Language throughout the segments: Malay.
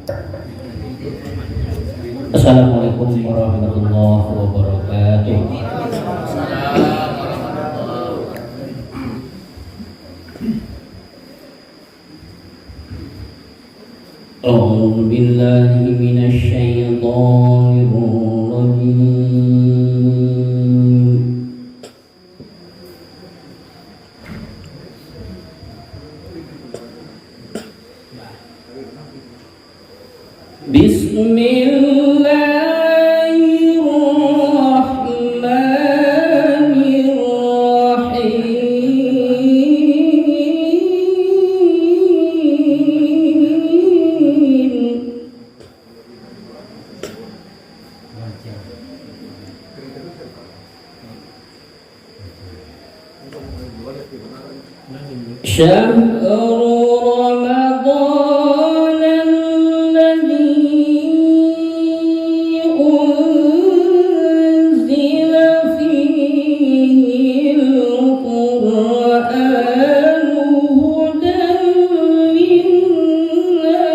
Assalamualaikum warahmatullahi wabarakatuh. A'udzu billahi minasy syaithanir rajim. شهر رمضان الذي أنزل فيه القرآن هدى للناس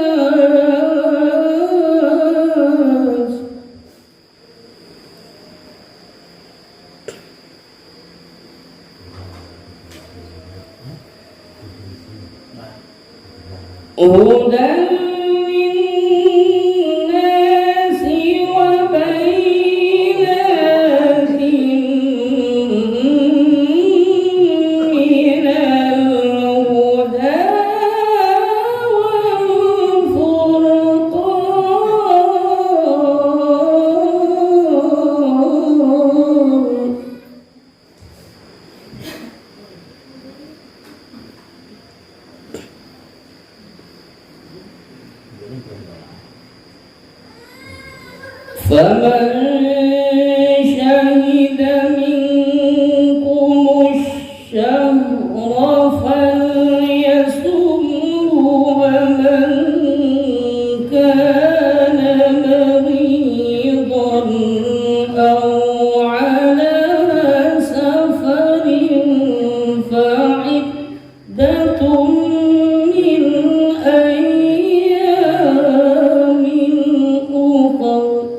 هدى للناس وبينات من الهدى والفرقان فمن شهد منكم الشهر فليصمه ومن كان مريضا أو على سفر فعدة من أيام أخر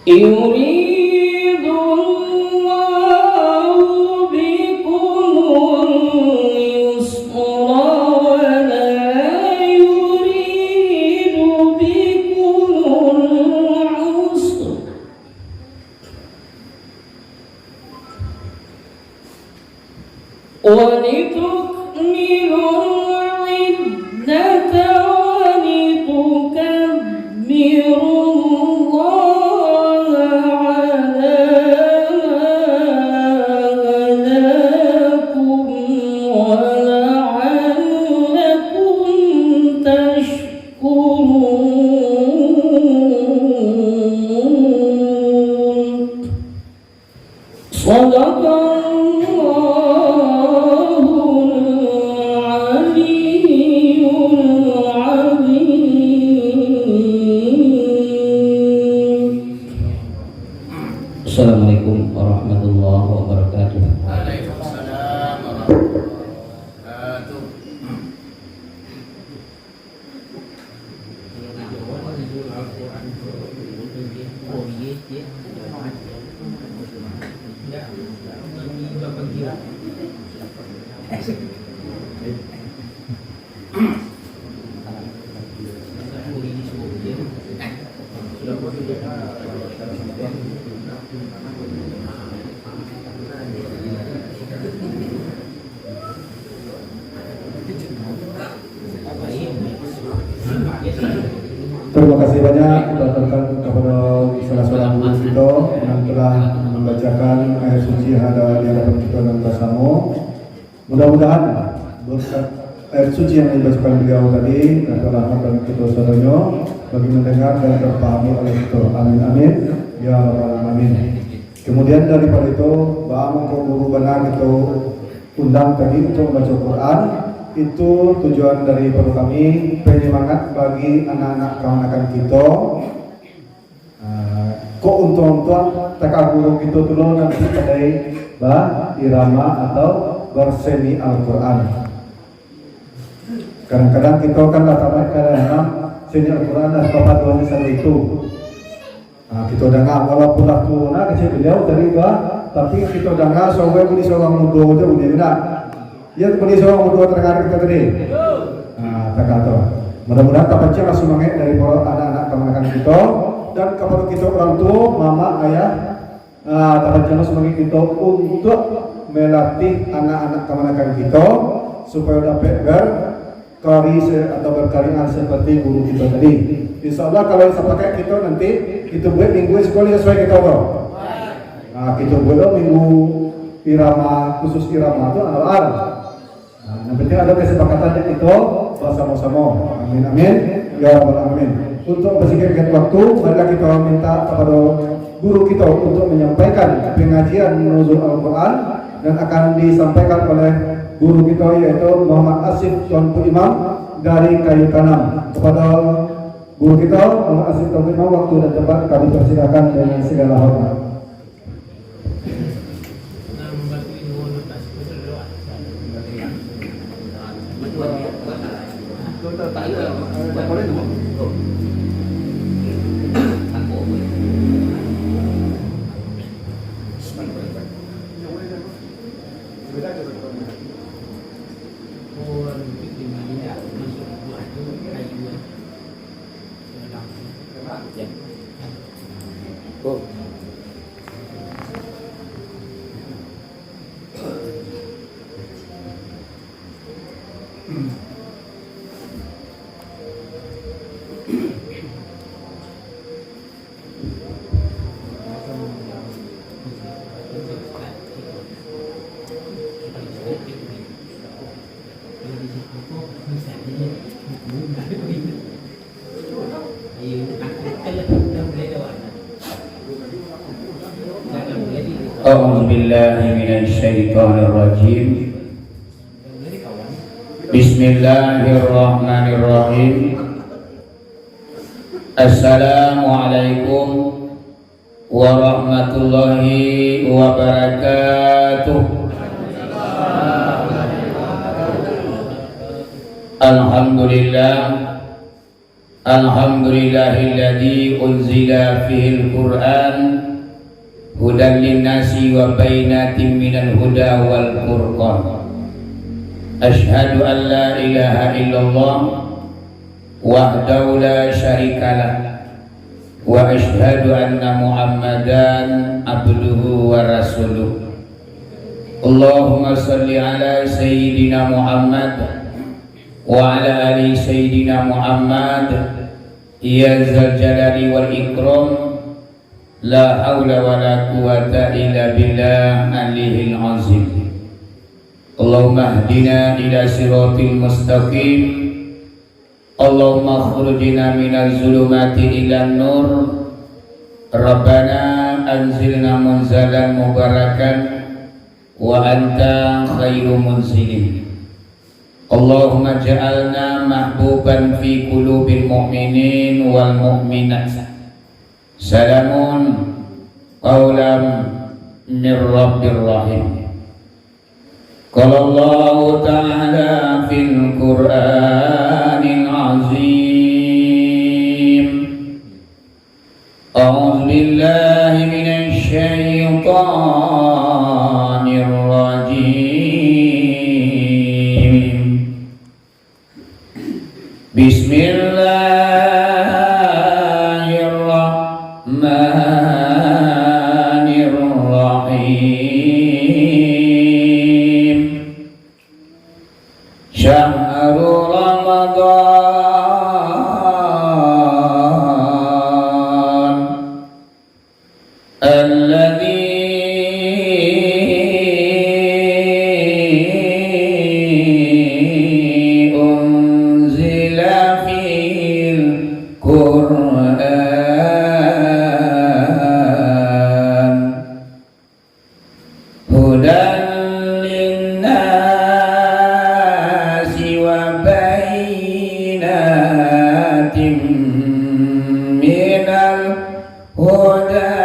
يريد الله بكم اليسر ولا يريد بكم العسر ولتكملوا العدة ولتكبروا الله على ما هداكم ولعلكم تشكرون. صدق الله العلي العظيم. Assalamualaikum warahmatullahi wabarakatuh. Waalaikumsalam warahmatullahi Terima kasih banyak kepada salah seorang guru kita yang telah membacakan ayat suci yang ada di hadapan kita dan bersama. Mudah-mudahan berkat ayat suci yang dibacakan beliau tadi dapat rahmat dan kedosaannya bagi mendengar dan terpahami oleh kita. Amin amin ya rabbal alamin. Kemudian daripada itu, bahwa guru benar itu undang tadi untuk membaca Quran. Itu tujuan dari perlu kami, penyemangat bagi anak-anak kawan-kawan kita. kok untung-untung teka guru gitu dulu nanti kadai irama atau bersemi Al-Quran. Kadang-kadang kita kan latamat kadang-kadang seni Al-Quran dan bapak duanya sama itu. Nah, kita dengar walaupun aku kecil beliau dari tapi kita dengar soalnya beli seorang muda itu udah tidak. Ya beli seorang muda terkadang kita tadi. Nah, tak kata. Mudah-mudahan kapan langsung semangat dari para anak-anak kemenakan kita dan kepada kita orang tua, mama, ayah. Kapan semangat kita untuk melatih anak-anak kemenakan kita supaya dapat atau berkarya seperti guru kita tadi. Insya Allah kalau saya pakai kita nanti kita buat minggu sekolah sesuai kita toh. Nah kita buat minggu irama khusus irama itu al-ar. Nah yang penting ada kesepakatan kita bersama-sama. Amin amin ya rabbal alamin. Untuk bersingkat waktu, marilah kita minta kepada guru kita untuk menyampaikan pengajian nuzul Al-Quran dan akan disampaikan oleh guru kita yaitu Muhammad Asif Tuanku Imam dari Kayu Tanam. Kepada guru kita Muhammad Asif Tuanku Imam, waktu dan tempat kami persilakan dengan segala hormat. A'udzu billahi minasyaitonir rajim. Bismillahirrahmanirrahim. Assalamualaikum warahmatullahi wabarakatuh. Alhamdulillahilladzi unzila fihil Qur'an hudan linnasi wa bainatin minal huda wal furqan. Asyhadu an la ilaha illallah wahdahu la syarikalah wa asyhadu anna Muhammadan abduhu wa rasuluh. Allahumma salli ala sayyidina Muhammad wa ala ali sayyidina Muhammad ya zal jalali wal ikram. La haula wa la quwata illa billah alihil azim. Allahumma hdina ila siratil mustaqim. Allahumma khurujina minaz zulumati ilan nur. Rabbana anzilna munzalan mubarakan wa anta khairu munzilin. Allahumma ja'alna mahbuban fi qulubil mu'minin wal mu'minat. Salamun qawlam min Rabbir Rahim. Qala Allah Ta'ala fil Qur'anil Azim. A'udzu billahi minasy syaithanir rajim. Bismillahirrahmanirrahim. Syahrul Ramadan alladzi unzila fil Qur'an hudan linnasi wa bainatin minal huda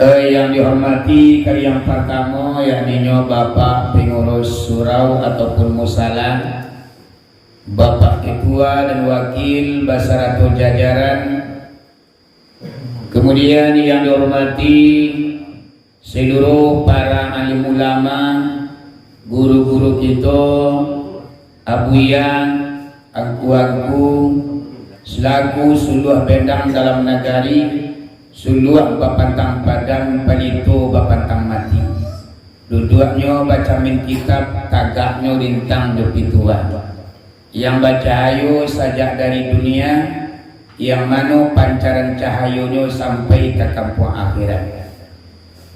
Yang dihormati kali yang pertama yakni Bapak Pengurus Surau ataupun Musala, Bapak Ketua dan Wakil Basarato jajaran, kemudian yang dihormati seluruh para alim ulama, guru-guru kita, abuyang, angku-angku, selaku suluh bendang dalam negari, suluh bapantang padang palito bapantang mati. Duduknya baca min kitab, tagaknya lintang depituan. Yang baca ayo sajak dari dunia, yang mana pancaran cahayanya sampai ke kampung akhirat.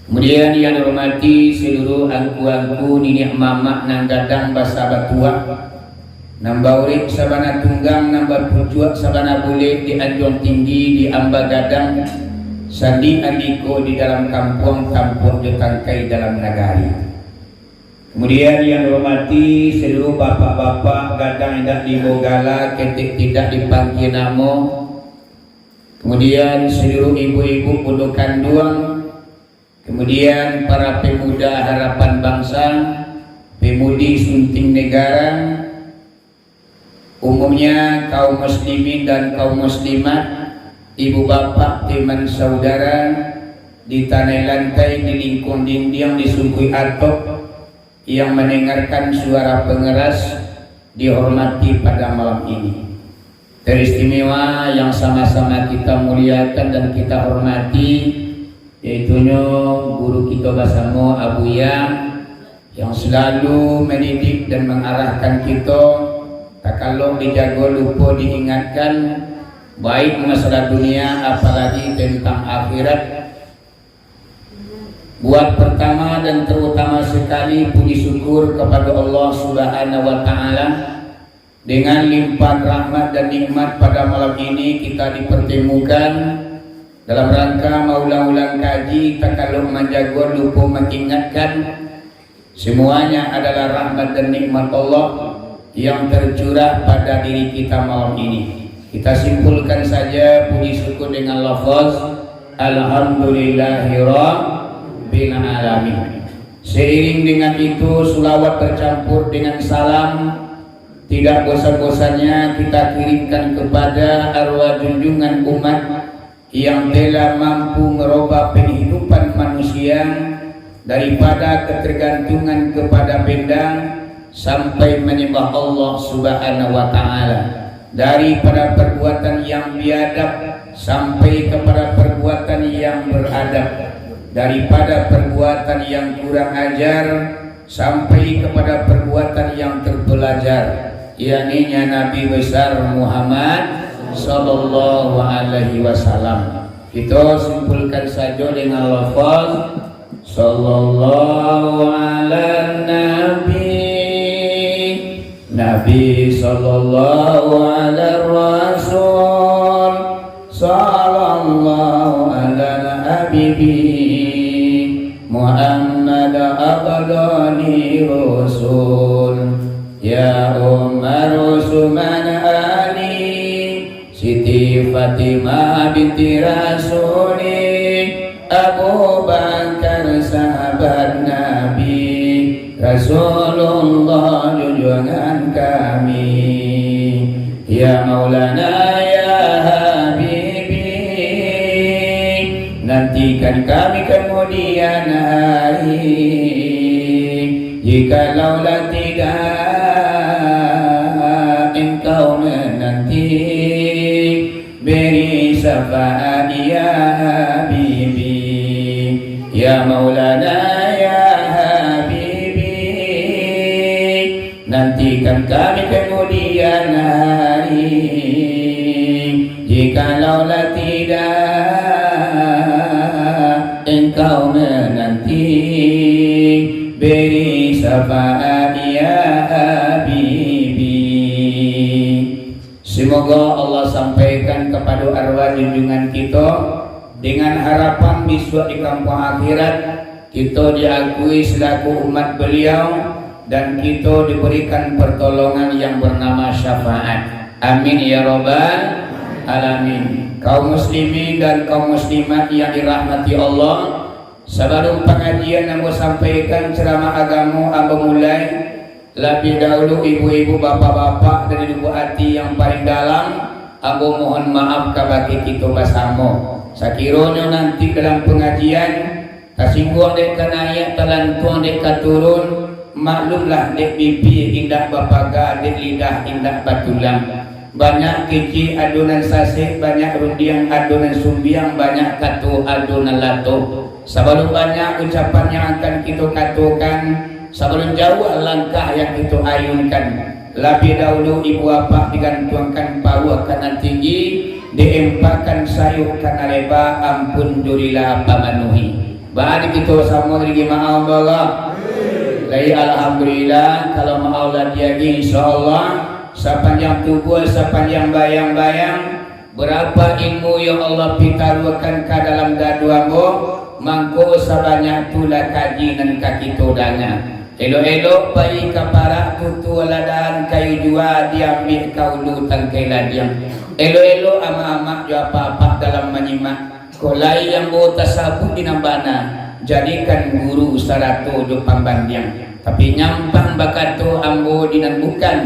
Kemudian yang dihormati seluruh angku-angku ninik mamak nang gadang basa batua, nambah urip sabana tunggang, nambah pucuak sabana boleh di anjong tinggi di amba gadang, sandi andiko di dalam kampung jutangkai dalam nagari. Kemudian yang dihormati seluruh bapak-bapak gadang tidak di Bogala, ketik tidak dipanggil namo. Kemudian seluruh ibu-ibu pundukan duang. Kemudian para pemuda harapan bangsa, pemudi sunting negara, umumnya kaum muslimin dan kaum muslimat, ibu bapak, teman saudara, di tanah lantai, di lingkung dinding, di suku atap, yang mendengarkan suara pengeras, dihormati pada malam ini. Teristimewa yang sama-sama kita muliakan dan kita hormati, yaitunya guru kita bersama Abuya yang selalu mendidik dan mengarahkan kita, tak kalau dijaga lupa diingatkan, baik masalah dunia apalagi tentang akhirat. Buat pertama dan terutama sekali puji syukur kepada Allah Subhanahu wa Ta'ala, dengan limpahan rahmat dan nikmat pada malam ini kita dipertemukan dalam rangka maulang-ulang kaji. Tak kalau menjaga lupa mengingatkan, semuanya adalah rahmat dan nikmat Allah yang tercurah pada diri kita malam ini. Kita simpulkan saja puji syukur dengan lafaz Alhamdulillahirabbil alamin. Seiring dengan itu selawat bercampur dengan salam tidak bosan-bosannya kita kirimkan kepada arwah junjungan umat yang telah mampu merubah penghidupan manusia daripada ketergantungan kepada benda sampai menyembah Allah Subhanahu wa Ta'ala, daripada perbuatan yang biadab sampai kepada perbuatan yang beradab, daripada perbuatan yang kurang ajar sampai kepada perbuatan yang terpelajar, yakni Nabi besar Muhammad sallallahu alaihi wasallam. Kita simpulkan saja dengan lafaz sallallahu ala nabi sallallahu ala rasul sallallahu ala habibi Muhammad abdani rasul ya Umar Usman Ali Siti Fatimah binti Rasuli Abu Bakar sahabat Nabi Rasulullah junjungan kami ya Maulana ya Habibi, nantikan kami kemudian hari jikalau tidak engkau menanti, beri syafaat ya Habibi ya Maulana ya Habibi, nantikan kami kemudian hari jikalau tidak engkau menanti, beri syafaat ya Habibi. Semoga Allah sampaikan kepada arwah junjungan kita dengan harapan besok di kampung akhirat kita diakui selaku umat beliau dan kita diberikan pertolongan yang bernama syafaat. Amin ya rabbal alamin. Kaum muslimin dan kaum muslimat yang dirahmati Allah, Sebelum pengajian ambo sampaikan ceramah agama, ambo mulai lebih dahulu ibu-ibu, bapak-bapak dari lubuk hati yang paling dalam, ambo mohon maaf kabagi kita bersama. Sakiranya nanti dalam pengajian kasingguang dek kanaya talantuang dek katurun, maklumlah dek pipi indah bapaga, dek lidah indah batulang. Banyak kecil adonan sasih, banyak rundiang adonan sumbiang, banyak katu adonan lato. Sebelum banyak ucapan yang akan kita katakan, sebelum jauh langkah yang kita ayunkan, lebih dahulu ibu bapak digantungkan paru kanan tinggi, diempakan sayur kana leba, ampun durilah pamanuhi. Badi kita sama lagi maaf Allah. Lai alhamdulillah kalau maaf Allah diagi insyaallah sepanjang tubuh, sepanjang bayang-bayang, berapa ilmu yang Allah pitarukan ke dalam dadu ambo, mangko sebanyak tulah kaji dan kaki todanya. Elok-elok bayi kapara tutu ladan kayu jua diambil kaulu tangkai ladiang. Elok-elok ama-ama jua apa-apa dalam menyimak. Kolai yang bo tasabut dinambana, jadikan guru sarato do pambandiang. Tapi nyampang bakato ambo dinan bukan,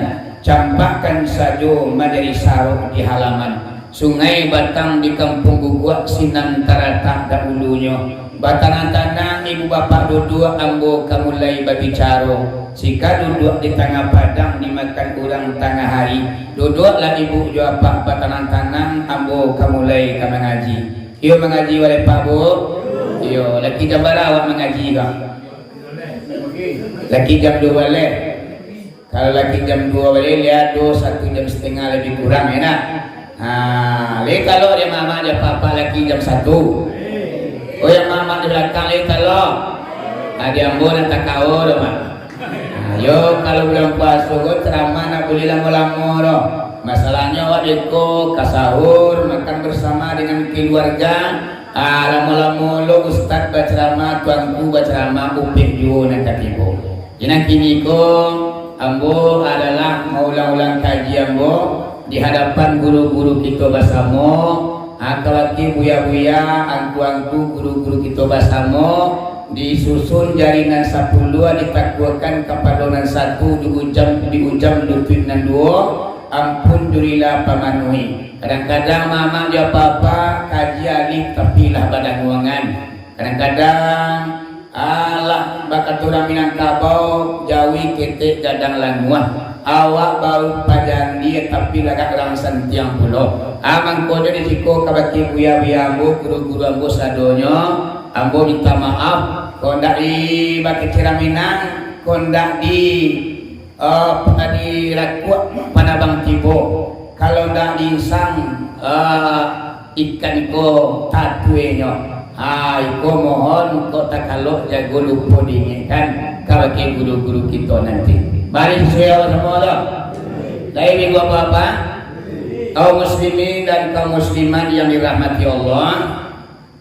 campakkan sajo madari sarok di halaman. Sungai batang di kampung Guguk sinan tarata dahulunya. Batangan tanah ibu bapak duduk ambo kamulai babicaro. Sika duduk di tengah padang dimakan kurang tengah hari. Duduklah ibu bapak batangan tanah ambo kamulai mengaji. Iyo mengaji oleh Pak Bu. Iyo laki jam berawak mengaji kah? Laki jam 2 boleh. Kalau laki jam 2 boleh lihat 1 jam setengah lebih kurang ya nak. Kalau dia mama dia papa lagi jam 1. Oh yang mama di belakang kalau dia ambo dan tak kau dah mak. Yo kalau bulan puasa go ceramah nak boleh lama-lama dah. Masalahnya wadiko kasahur makan bersama dengan keluarga. Lama-lama lo ustaz berceramah, tuanku berceramah, upik juga nak katibo. Jadi kini ko ambo adalah maulang-ulang kaji ambo di hadapan guru-guru kita bersama, akalaki buya-buya, angku-angku guru-guru kita bersama, disusun jaringan 10 ditakwakan kepadonan 1 diujam lututnan 2, ampun durilah pamanuhi. Kadang-kadang mama dia papa kaji alif tapi lah badan ruangan. Kadang-kadang Allah bakat orang Minangkabau jawi ketek dadang lanuah. Awak baru pajan dia tapi lagak orang sentiang pulau. Amang kode risiko kabaki buya-buya ambo guru-guru ambo sadonyo ambo minta maaf kondak di baki Ciraminang, kondak di Rakuak Panabang Tibo. Kalau ndak diinsang ikan ko tatuenyo. Iko mohon kok tak kalau jago lupa diingatkan kabaki guru-guru kita nanti. Mari saya semua dah. Dari minggu apa-apa, kaum muslimin dan kaum muslimat yang dirahmati Allah.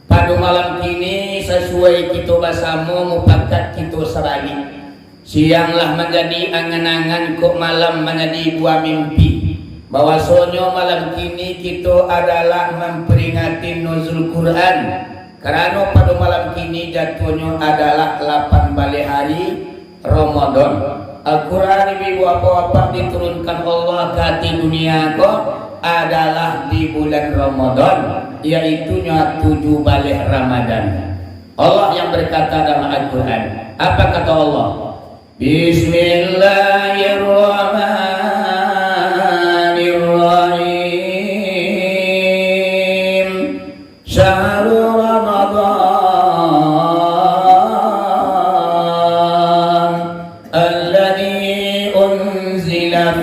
Pada malam kini sesuai kita bersama mufakat kita seragi. Sianglah menjadi angan-angan, kok malam menjadi buah mimpi. Bahwasanya malam kini kita adalah memperingati nuzul Quran. Karena pada malam kini jatuhnya adalah 8 balik hari Ramadan. Al-Quran ibu apa-apa diturunkan Allah ke hati dunia kok adalah di bulan Ramadan, yaitu 7 balik Ramadan. Allah yang berkata dalam Al-Quran, apa kata Allah? Bismillahirrahmanirrahim. Syahrul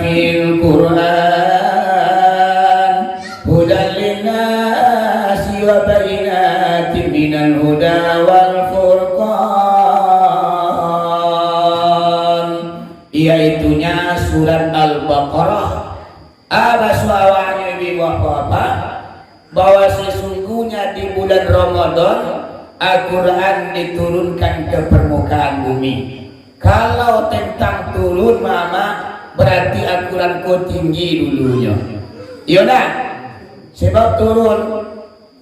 fil Quran hudan linnasi wa bayyinatin minal huda wal furqan, iaitunya surat Al-Baqarah. Ada suawanya ibu apa bahwa sesungguhnya di bulan Ramadan Al-Quran diturunkan ke permukaan bumi. Kalau tentang turun mama berarti Al-Quran kau tinggi dulunya. Iya dah. Sebab turun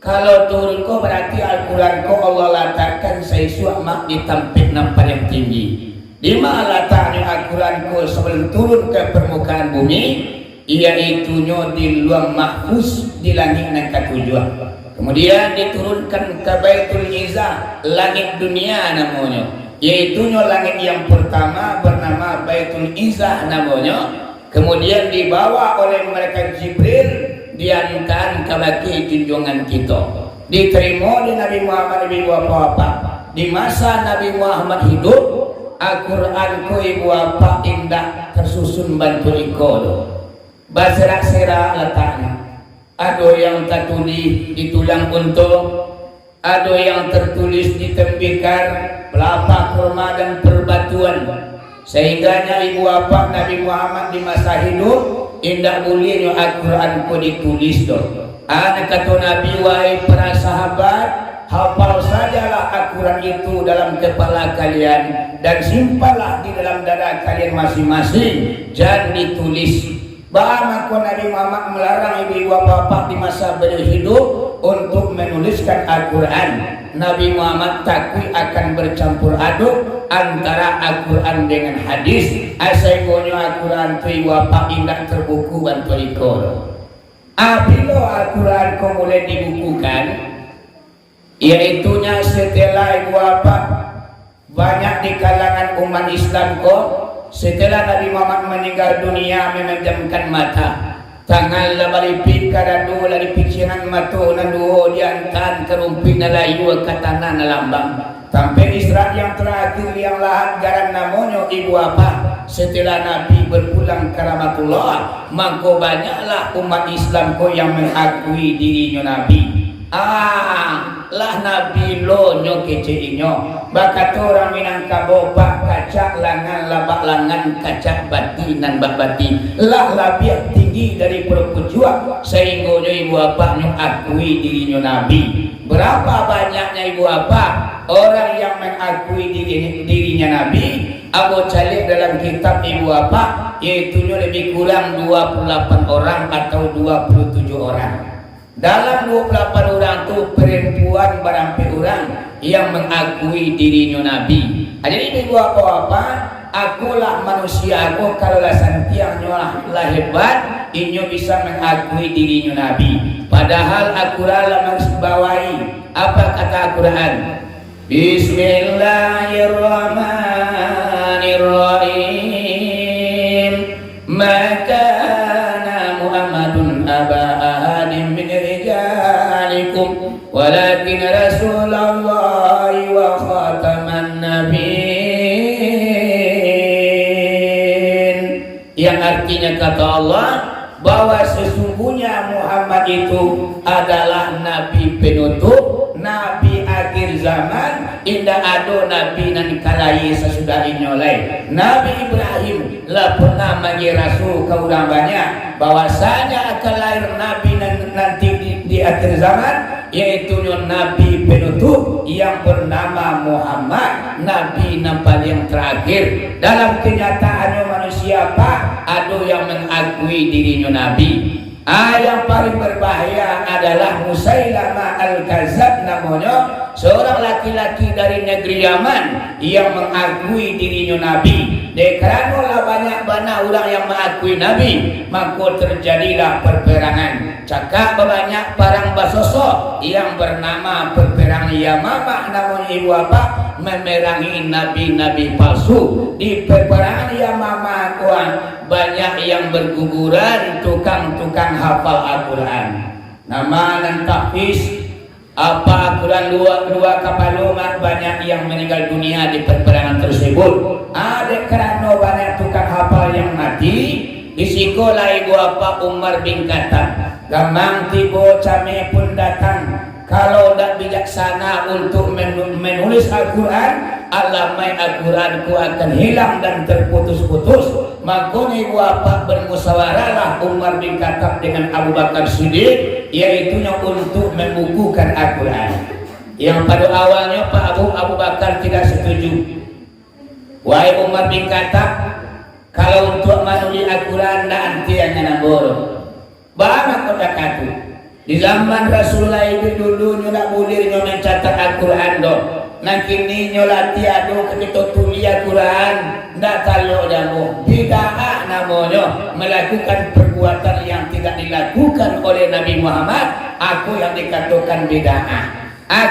Kalau turun ko berarti Al-Quran ko Allah letakkan sesuatu mak di tempat yang paling tinggi. Di mana letaknya Al-Quran ko sebelum turun ke permukaan bumi, iaitunya di luang mahfuz di langit yang ketujuh. Kemudian diturunkan ke Baitul Izzah, langit dunia namanya. Iaitunya langit yang pertama bernama Baitul Izzah namanya. Kemudian dibawa oleh malaikat Jibril, diantarkan ke baki junjungan kita, diterima di Nabi Muhammad ibu apa di masa Nabi Muhammad hidup. Al-Quran ku ibu apa indah tersusun bantu ikut berserak-serak letaknya. Ada yang tertulis di tulang untung, ada yang tertulis di tembikar, pelapa kurma dan perbatuan. Sehingga ibu apa Nabi Muhammad di masa hidup indah boleh Al-Quran ku ditulis do. Anak kata Nabi, wahai para sahabat, hafal sajalah Al-Quran itu dalam kepala kalian dan simpanlah di dalam dada kalian masing-masing, jangan ditulis. Bahkan Nabi Muhammad melarang ibu bapak di masa beliau hidup untuk menuliskan Al-Quran. Nabi Muhammad takui akan bercampur aduk antara Al-Quran dengan hadis. Asalnya Al-Quran itu bapak indah terbuku bantu ikut. Apabila Al-Quran kau mulai dibukukan, iaitunya setelah ibu bapak banyak di kalangan umat Islam kau, setelah Nabi Muhammad meninggal dunia memejamkan mata, tangan labalipik karadu lari pikiran matu nanduho diantan kerumpi nalayu katana nalambang sampai Isra yang terakhir yang lahat garan namonyo ibu apa. Setelah Nabi berpulang ke rahmatullah, maka banyaklah umat Islam ko yang mengakui dirinya Nabi. Lah Nabi lo nyo kece inyo bakat orang Minangkabau pak kacak langan labak langan kacak batinan bak batin lah lebih tinggi dari perpejuang sehingga ibu bapak nyo akui dirinya Nabi. Berapa banyaknya ibu bapak orang yang mengakui dirinya Nabi? Abu Calik dalam kitab ibu bapak yaitu lebih kurang 28 orang atau 27 orang. Dalam 28 orang itu perempuan barangkali orang yang mengakui dirinya Nabi. Jadi ibu apa-apa, akulah manusia aku kalau lah santiangnya lah hebat, inyo bisa mengakui dirinya Nabi. Padahal aku lah mengbawahi apa kata Al-Quran? Bismillahirrahmanirrahim. Maka Muhammadun aba ahadin min rijalikum walakin Rasulullah wa khataman nabiyyin. Yang artinya kata Allah bahwa sesungguhnya Muhammad itu adalah nabi penutup, nabi akhir zaman. Indah ado nabi nan kalai sesudah inyolai. Nabi Ibrahim lah pernah bagi rasul kaurang banyak bahwasanya akan lahir nabi nanti di akhir zaman, yaitu nabi penutup yang bernama Muhammad, nabi nampak yang terakhir. Dalam kenyataannya manusia pak ada yang mengakui dirinya nabi. Yang paling berbahaya adalah Musailamah Al-Kadzab namanya, seorang laki-laki dari negeri Yaman yang mengakui dirinya nabi. Karena banyak orang yang mengakui nabi, maka terjadilah perperangan. Cakap banyak parang basoso yang bernama perperangan Yamamah namun ibu apa memerangi nabi-nabi palsu. Di peperangan Yamamah kuan banyak yang berguguran tukang-tukang hafal Al-Quran. Nama dan tahfiz apa Al-Quran dua kapal umat banyak yang meninggal dunia di peperangan tersebut. Ada kerana banyak tukang hafal yang mati. Di sekolah ibu apa Umar bin Khattab gamang tibo came pun datang. Kalau tidak bijaksana untuk menulis Al-Quran, alamai Al-Quran ku akan hilang dan terputus-putus. Makanya ibu apa bermusyawarahlah Umar bin Khattab dengan Abu Bakar Siddiq, yaitu untuk membukukan Al-Quran. Yang pada awalnya Pak Abu Bakar tidak setuju. Wahai Umar bin Khattab, kalau untuk menulis Al-Quran nanti hanya nambor. Banyak kota katu. Di zaman Rasulullah itu dulu nyo nak boleh nyo mencatat Al-Quran do. Nak kini nyo latihan do kita tulis Al-Quran. Ndak kalau damu bid'ah namanya melakukan perbuatan yang tidak dilakukan oleh Nabi Muhammad. Aku yang dikatakan bid'ah.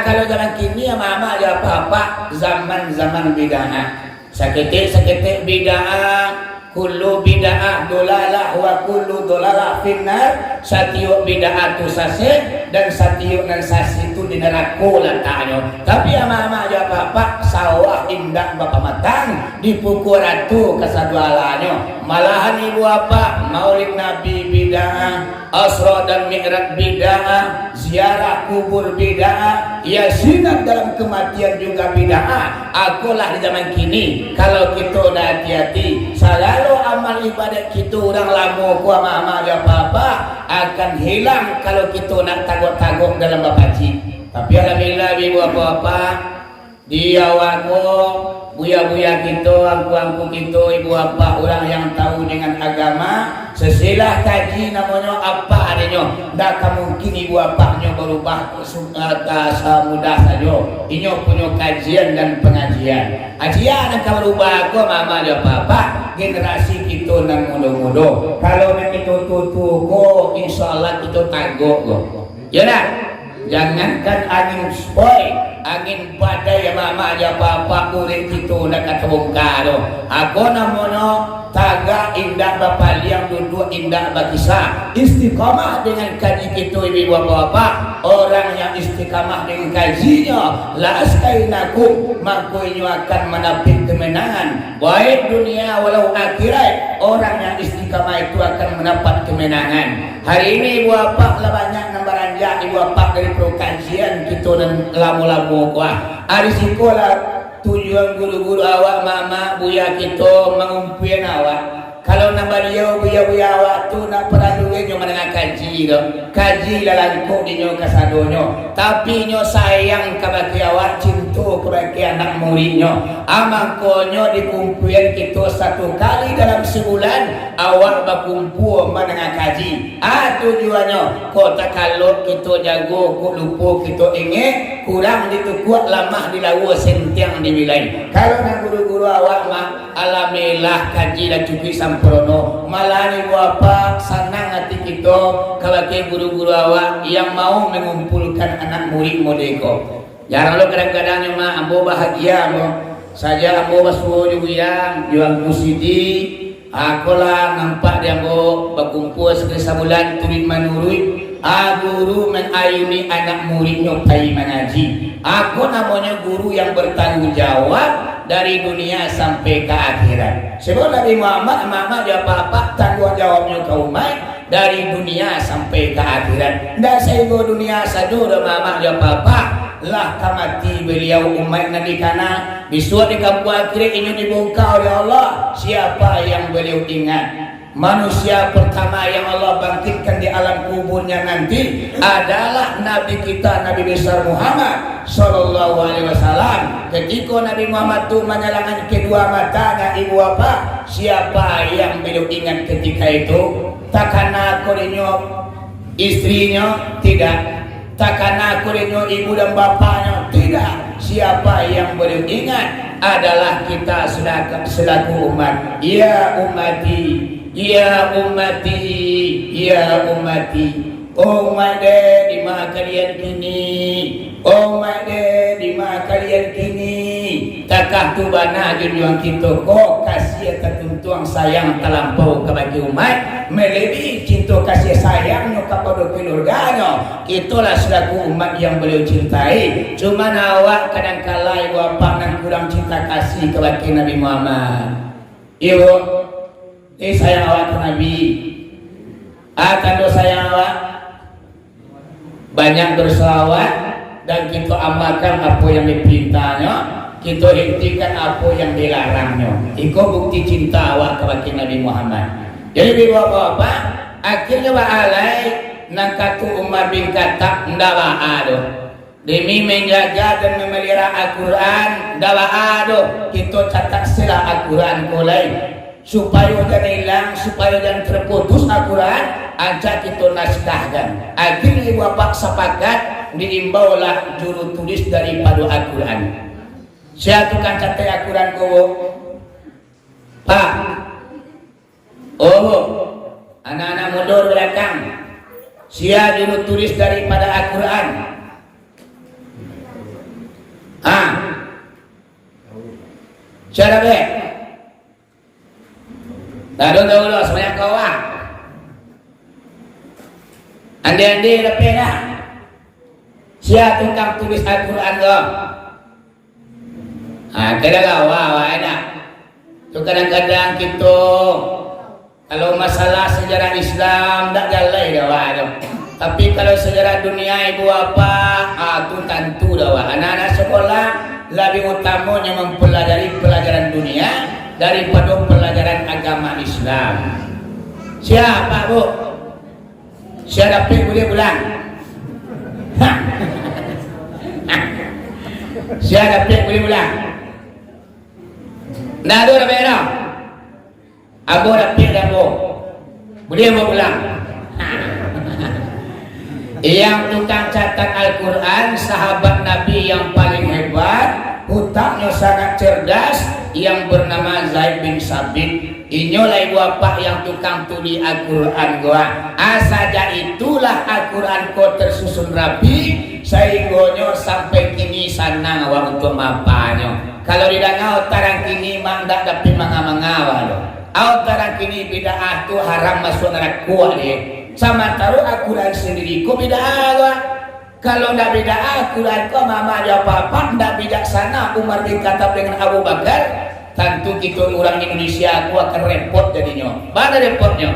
Kalau zaman kini mama ada apa-apa zaman bid'ah. Seketik bid'ah. Kullu bid'ah dolalah wa kullu dolalah finnar. Satiuk bid'ah tu sase dan satiuk dan sasi tu di neraka letaknya. Tapi ama-ama aja apa-apa sawah indah bapa matang dipukul ratu kesadualannya. Malahan ibu apa maulid Nabi bid'ah, Asra dan Mi'raj bid'ah, ziarah kubur bid'ah, yasinat dalam kematian juga bid'ah. Akulah di zaman kini kalau kita udah hati-hati selalu amal ibadat kita orang lama ku ama-ama aja apa-apa akan hilang kalau kita nak tagok-tagok dalam bapaji. Tapi alhamdulillah ibu apa-apa di awakku buya-buya kita, angku-angku kita, ibu apa orang yang tahu dengan agama sesilah kaji namanya apa adanya. Tak mungkin ibu apanya berubah semudah saja. Ini punya kajian dan pengajian. Ajian akan berubah aku mama dia apa generasi kita nang muda-muda. Kalau nak kita tutup insyaallah kita tagok kok. Ya dah. Jangankan angin spoi, angin badai yang mama aja apa-apa kulit kita nak kata bongkar tu. Aku namanya taga indah bapa liang duduk indah bakisah. Istiqamah dengan kaji kita ibu bapa. Orang yang istiqamah dengan kajinya, la askainakum makuinyo akan mendapat kemenangan. Baik dunia walau akhirat, orang yang istiqamah itu akan mendapat kemenangan. Hari ini ibu bapa lah banyak nambaranjak ibu bapa dari kajian kita dan lamu-lamu kuah. Hari sekolah tujuan guru-guru awak mama buya kita mengumpuin awak. Kalau nama dia buya-buya awak tu nak perlu nyo mendengar kaji tu. Kaji dalam kok dinyo kasadonyo. Tapi nyo sayang kabaki awak cinta kabaki anak muridnyo. Amakonyo dikumpulin kita satu kali dalam sebulan awak berkumpul mendengar kaji. Tujuannya kok tak kalau kita jago kok lupa kita ingat kurang ditukuat lamah di lawa sentiang di wilayah. Kalau nak guru-guru awak mah alhamdulillah kaji dah cukup samprono. Malah ibu apa senang hati kita kalau ke guru-guru awak yang mau mengumpulkan anak murid modeko. Jarang lo kadang-kadang mah ambo bahagia ambo saja ambo basuh juga jual musidi. Aku lah nampak dia ambo berkumpul sekali sebulan turin manurui. Guru mengayuni anak muridnya pai mengaji. Aku namanya guru yang bertanggung jawab dari dunia sampai ke akhirat. Sebab Nabi Muhammad mama dia apa-apa tanggung jawabnya ke umat dari dunia sampai ke akhirat. Dan saya dunia saja mama dia apa-apa lah kamati beliau umat Nabi kana bisuat di kampung akhirat ini dibongkar oleh Allah. Siapa yang beliau ingat? Manusia pertama yang Allah bangkitkan di alam kuburnya nanti adalah Nabi kita Nabi besar Muhammad Sallallahu Alaihi Wasallam. Ketika Nabi Muhammad itu menyalahkan kedua matanya ibu apa? Siapa yang beliau ingat ketika itu? Takkan aku istrinya? Tidak. Takkan aku ibu dan bapaknya? Tidak. Siapa yang beliau ingat adalah kita selaku umat. Ya umati, ya umati, ya umati. Oh umat di mana kalian kini? Oh umat di mana kalian kini? Takah tu bana junjungan kita kok kasih tertentuang sayang terlampau kepada umat melebihi cinta kasih sayangnya kepada keluarganya. Itulah selaku umat yang beliau cintai. Cuma awak kadang-kala ibu apa yang kurang cinta kasih kepada Nabi Muhammad. Ibu sayang awak ke Nabi. Akan sayang awak banyak berselawat dan kita amalkan apa yang dipintanya. Kita hentikan apa yang dilarangnya. Itu bukti cinta awak kepada Nabi Muhammad. Jadi bila apa akhirnya alai nakatu Umar bin Khattab ndawa ado demi menjaga dan memelihara Al-Quran ndawa ado kita catat sila Al-Quran kulai supaya jangan hilang, supaya jangan terputus Al-Quran, aja kita naskahkan. Akhirnya bapak sepakat diimbaulah juru tulis daripada Al-Quran. Saya tukang catat Al-Quran kowe, Pak. Oh, anak-anak mundur belakang. Saya juru tulis daripada Al-Quran. Cara be. Tahu lo sebanyak kawan. Andi lepas dah. Siapa tukang tulis Al-Quran lo? Kadang wah enak. Tu kadang-kadang kita kalau masalah sejarah Islam tak galai dah wah tu. Tapi kalau sejarah dunia ibu apa, tu tentu dah wah. Anak-anak sekolah lebih utamanya mempelajari pelajaran dunia daripada pelajaran agama Islam. Siapa bu? Siapa boleh pulang? Siapa boleh pulang? Nah ada dah benar. Abu dapat dah bu. Boleh mau pulang? Yang tukang catat Al-Quran, sahabat Nabi yang paling hebat, otaknya sangat cerdas, yang bernama Zaid bin Sabit. Inilah ibu apa yang tukang tulis Al-Quran gua. Saja itulah Al-Quran kau tersusun rapi, sehingga sampai kini sana awak untuk mapanya. Kalau di dangau tarang kini mak tak dapat mangawal. Au tarang kini bid'ah tu haram masuk neraka dia. Sama taruh Al-Quran sendiri kau beda agak. Kalau tidak beda Al-Quran kau mama ada apa-apa tidak bijaksana. Umar bin Khattab dengan Abu Bakar, tentu kita orang Indonesia aku akan repot jadinya. Mana repotnya?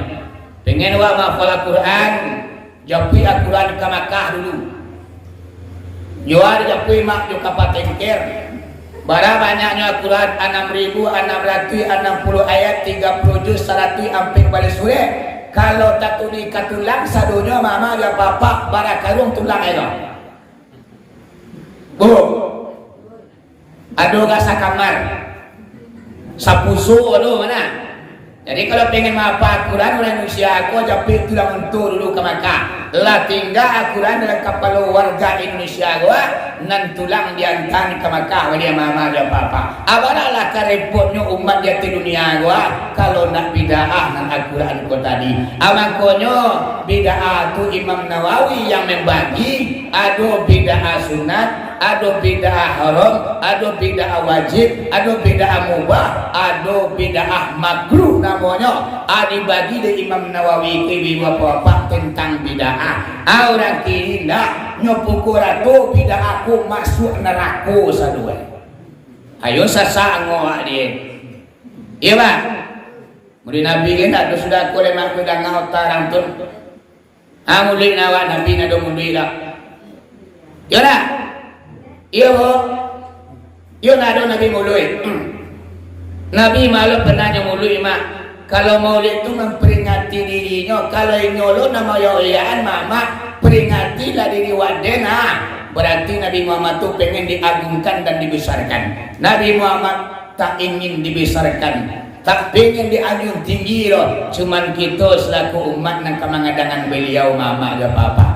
Pengen wa mahfal Al-Quran, japi Al-Quran ke Makkah dulu. Jual japi mak jo kapal tengker. Bara banyaknya Al-Quran 6.660 ayat 30 juz 100 sampai balik surah. Kalau tak tuli katulang sadunya mama dia papa bara karung tulang itu. Bu. Aduh gasa kamar. Sapusu aduh mana? Jadi kalau pengen apa Al-Quran orang Indonesia aku japit tulang untuk dulu ke Makkah. Lah tinggal Al-Quran dalam kapal warga Indonesia gua nan tulang diantar ke Makkah dia mama dia papa. Abaralah karepotnya umat dia di dunia gua kalau nak bid'ah nan Al-Quran gua tadi. Amakonyo bid'ah tu Imam Nawawi yang membagi, ada bid'ah sunat, ada bid'ah haram, ada bid'ah wajib, ada bid'ah mubah, ada bid'ah makruh namanya. Dibagi dari Imam Nawawi ke apa tentang bid'ah. Orang kini nak nyopukul ratu bid'ah aku masuk neraka sadua. Ayo sasa ngoak dia. Iya pak. Mudi Nabi kan sudah aku lemak pedang otarang tu. Muli nawak Nabi nado mudi lah. Iya lah. Iya bo. Iya nado Nabi mului. Nabi malu pernah nyemului mak. Kalau maulid itu memperingati dirinya. Kalau nyolo nama yoyaan mama peringatilah diri wadena. Berarti Nabi Muhammad itu pengen diagungkan dan dibesarkan. Nabi Muhammad tak ingin dibesarkan, tak pengen dianjung tinggi loh. Cuman kita selaku umat nak kemangadangan beliau mama ada apa-apa.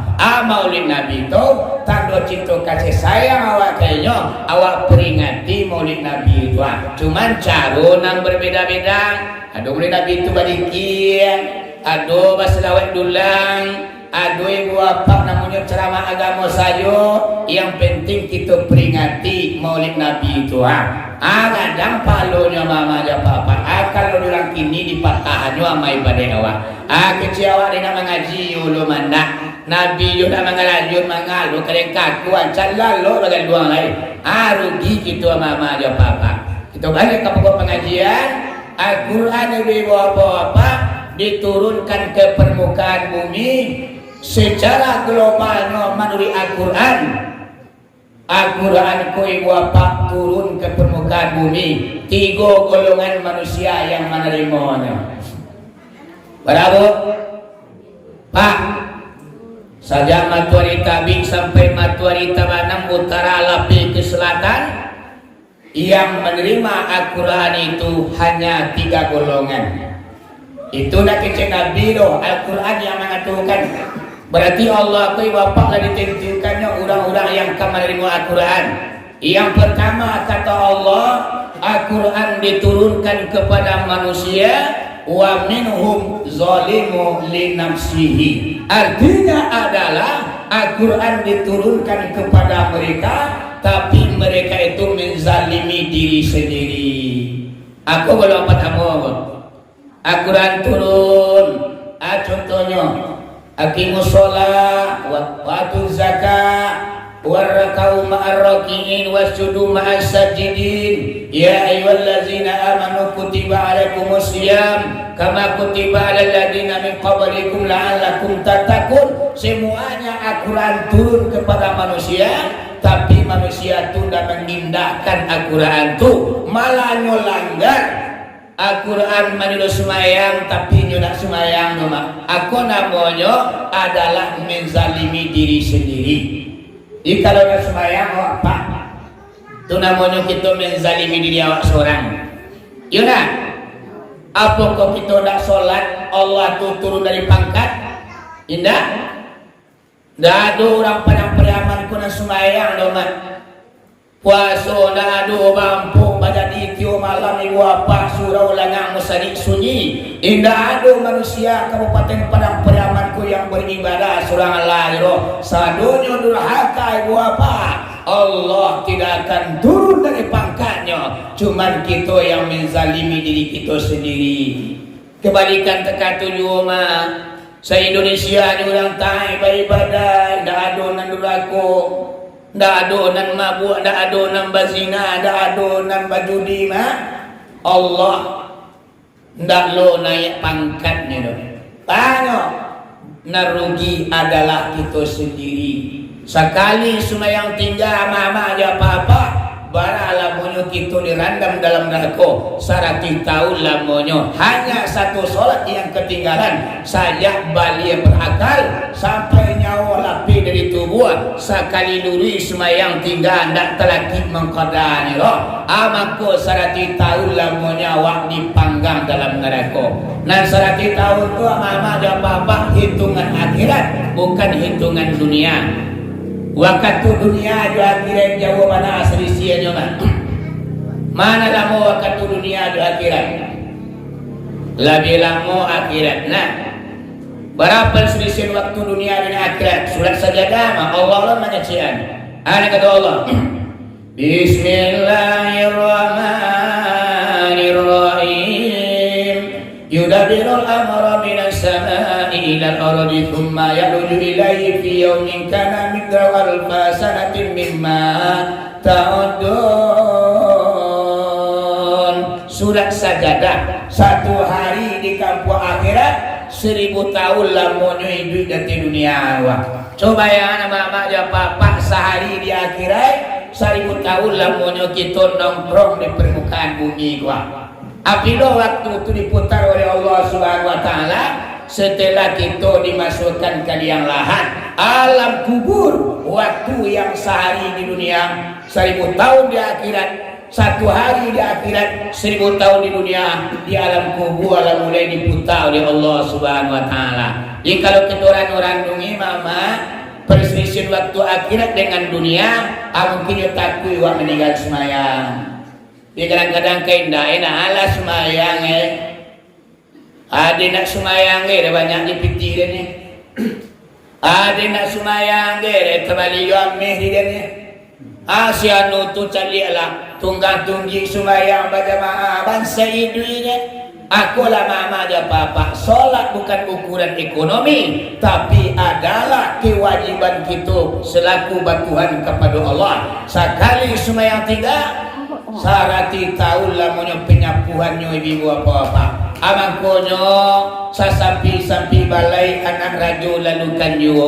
Maulid Nabi itu tanda cinta kasih sayang awak kayaknya awak peringati maulid Nabi itu. Cuman cara nang berbeda-beda. Aduh maulid Nabi itu badikian, aduh baselawat dulang, aduh ibu apa namanya ceramah agama saja. Yang penting kita peringati maulid Nabi itu. Kadang palonya mama aja apa-apa. Kalau orang kini dipatahannya sama ibadah awak. Kecewa dia nak mengaji ulu mana. Nabi juga mengalajun mengalu kering kakuan calal lo bagai dua lain. Rugi kita mama aja apa-apa. Kita balik ke pokok pengajian. Al-Quran yang apa-apa diturunkan ke permukaan bumi secara globalnya menurut Al-Quran. Al-Quran ku ibu apa turun ke permukaan bumi. 3 golongan manusia yang menerimanya. Berapa? Pak, sajak Matuari Tabing sampai Matuari Tabanam utara lapi ke selatan, yang menerima Al-Quran itu hanya 3 golongan. Itu nak kecil Nabi doh Al-Quran yang mengatakan. Berarti Allah tu bapak lah ditentukannya orang-orang yang akan menerima Al-Quran. Yang pertama kata Allah, Al-Quran diturunkan kepada manusia, wa minhum zalimu li nafsihi. Artinya adalah Al-Quran diturunkan kepada mereka, tapi mereka itu menzalimi diri sendiri. Aku belum apa-apa. Al-Quran turun. Contohnya, aqimus sholat wa atuz zakat warrakau ma'ar raki'in wasjudu ma'as sajidin ya ayyuhallazina amanu kutiba alaikumus syiyam kama kutiba alal ladzina min qablikum la'allakum tattaqun. Semuanya Al-Quran turun kepada manusia, tapi manusia itu tidak mengindahkan Al-Quran itu, malah nyolanggar Al-Quran menurut semayang tapi nyonak semayang nama. Aku namanya adalah menzalimi diri sendiri. Jadi kalau nak semayang apa? Itu namanya kita menzalimi diri awak seorang. Yuna, apa kau kita nak solat Allah tu turun dari pangkat? Indah? Dah ada orang padang periaman ku nak semayang nama. Puasa dah ada bampung baca dikio malam ibu apa surau langang musadik sunyi. Indah ada manusia Kabupaten Padang Pariamanku yang beribadah surang Allah. Sadunya durhaka ibu apa. Allah tidak akan turun dari pangkatnya. Cuman kita yang menzalimi diri kita sendiri. Kebalikan teka tujuh mah. Se-Indonesia ni orang tak beribadah, dah ada nan duraku. Ndak adonan mabuk, ndak adonan bazina, ndak adonan bajudi mah. Allah ndak lo naik pangkatnya doh. Tanya, narugi adalah kita sendiri. Sekali semayang tinggal mama aja apa-apa, bara lamonyo kita dirandam dalam neraka. 100 tahun lamonyo hanya satu solat yang ketinggalan saja balik berakal sampai nyawa lapi dari tubuh. Sekali luri semayang tinggal ndak telaki mengkodani loh. Amako 100 tahun lamonyo awak dipanggang dalam neraka. Nah 100 tahun tu mama aja apa-apa hitungan akhirat, bukan hitungan dunia. Waktu dunia juga akhirat jauh mana selisihnya mah. Mana lama waktu dunia juga akhirat? Lebih lama akhirat. Nah, berapa selisih waktu dunia dan akhirat? Surat Sajadah mah Allah lah menyaksikan. Ada kata Allah. Bismillahirrahmanirrahim. Yudabbirul amra minas samai ilal ardi thumma yaruju ilaihi fi yawmin kana miqdaruhu alfa sanatin mimma ta'udun. Surat Sajadah. Satu hari di kampung akhirat 1000 tahun lamanya hidup di dunia. Coba ya anak-anak ya papa sehari di akhirat 1000 tahun lamanya kita nongkrong di permukaan bumi gua. Apabila waktu itu diputar oleh Allah Subhanahu wa taala, setelah kita dimasukkan ke liang lahat alam kubur, waktu yang sehari di dunia 1000 tahun di akhirat, satu hari di akhirat 1000 tahun di dunia, di alam kubur alam mulai diputar oleh Allah Subhanahu wa taala. Jadi kalau kita orang dungi mama perselisihan waktu akhirat dengan dunia, mungkin dia takut wak meninggal semayang. Dia kadang-kadang keindah, enak ala semayang ada nak semayang dia banyak dipiti dia ni. Ada nak semayang dia terbalik amih dia ni. Asianu tu cari lah tunggang-tunggi semayang berjamaah bangsa idrinya. Aku lah mama aja papa. Solat bukan ukuran ekonomi, tapi adalah kewajiban kita selaku bantuan kepada Allah. Sekali semayang tiga 100 tahun lamanya penyapuannya ibu apa-apa. Amangkonyo sasampi-sampi balai anak rajo lalu kanyo.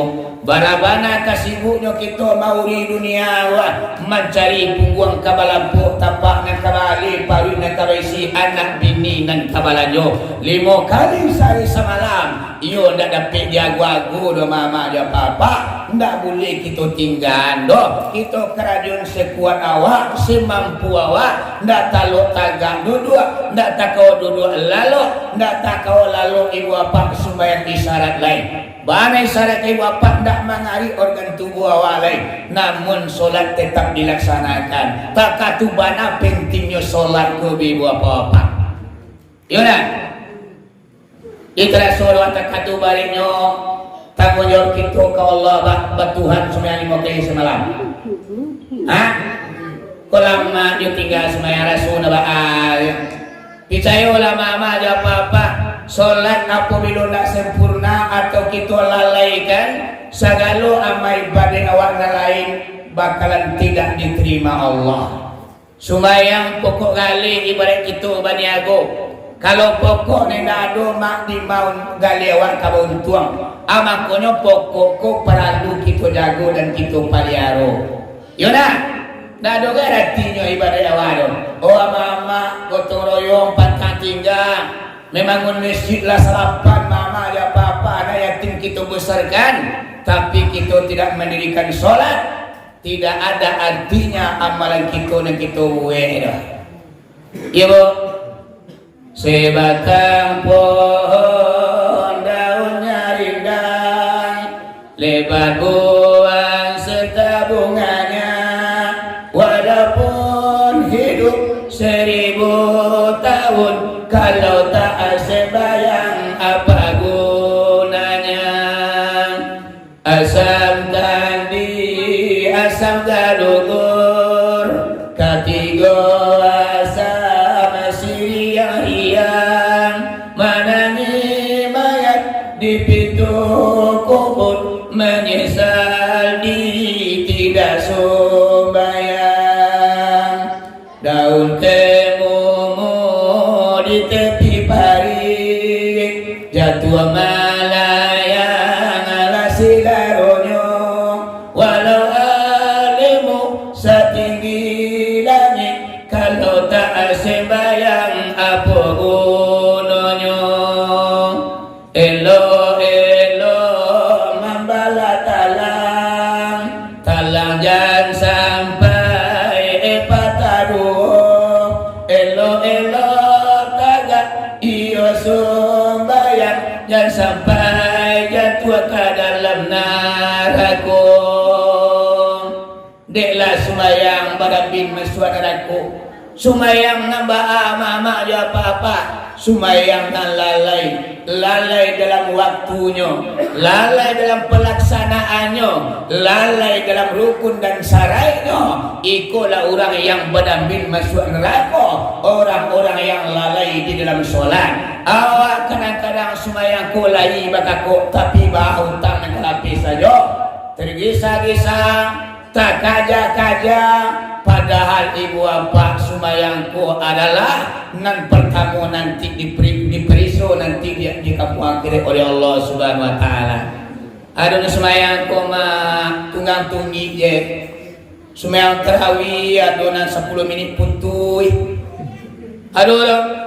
Barabana kasibuknya kita mauri dunia wah mencari pungguang kabalampu tapak nak kabali paru nak kabaisi anak bini dan kabalanyo 5 kali sehari semalam. Iyo ndak dapat jago-jago do mama dia papa, ndak boleh kita tinggal do. Kita kerajaan sekuat awak, semampu awak, ndak taluk tagak duduk, ndak takau duduk lalu, ndak takau lalu ibu bapa sembahyang isyarat lain. Bana isyarat ibu bapa ndak mengari organ tubuh awak lain, namun solat tetap dilaksanakan. Tak katu bana pentingnya solat ke ibu bapa. Yona. Ikhlas solat katu baliknya tanggung jawab kita ke Allah bah Tuhan sembahyang 5 kali semalam. Kalau mak dia tinggal sembahyang rasul bah percaya ulama mah ada apa-apa solat apabila tak sempurna atau kita lalaikan segala amal ibadah awak lain bakalan tidak diterima Allah. Sembahyang pokok kali ibarat kita baniago. Kalau pokok ni dah ada mak di mau gali awak kabun tuang. Amakonyo pokok ko perlu kita jago dan kita pelihara. Yona, dah ada ke artinya ibadah awak tu. Oh mama gotong royong pantang tinggal. Memang masjid lah sarapan mama ada apa-apa anak yatim kita besarkan, tapi kita tidak mendirikan solat. Tidak ada artinya amalan kita dan kita buat dah. Ya bu. Sebatang pohon daunnya rindang, lebat buah serta bunganya. Walaupun hidup 1000 tahun, kalau tak sembahyang apa gunanya? Asam tandi, asam galugur, katigo asam siriang, menangi mayat di pintu kubur, menyesal diri tidak sembahyang. Daun kemumu di tepi parit, jatuh malayang ala sigaronyo. Walau alimu setinggi langit, kalau tak sembahyang apa gunanya? Elo membala talang, talang jangan sampai pataruh. Elo tagak iyo sembahyang, jangan sampai jatuh ke dalam neraka. Deklah sembahyang badabin meswadaraku, sembahyang nambah mama dia apa-apa, sembahyang dan lalai dalam waktunya, lalai dalam pelaksanaannya, lalai dalam rukun dan syaratnya. Ikulah orang yang badabin masuk neraka, orang-orang yang lalai di dalam solat. Awak kadang-kadang sembahyang ku lai bakaku, tapi bahu tangan lapis saja, tergesa-gesa, tak kaja-kaja, padahal ibu bapa sembahyangku adalah nan pertama nanti diperiso nanti di kampung akhirat oleh Allah Subhanahu wa taala. Ada sembahyangku mah tunggang tunggi je. Sembahyang tarawih ada nan 10 minit putui. Aduh.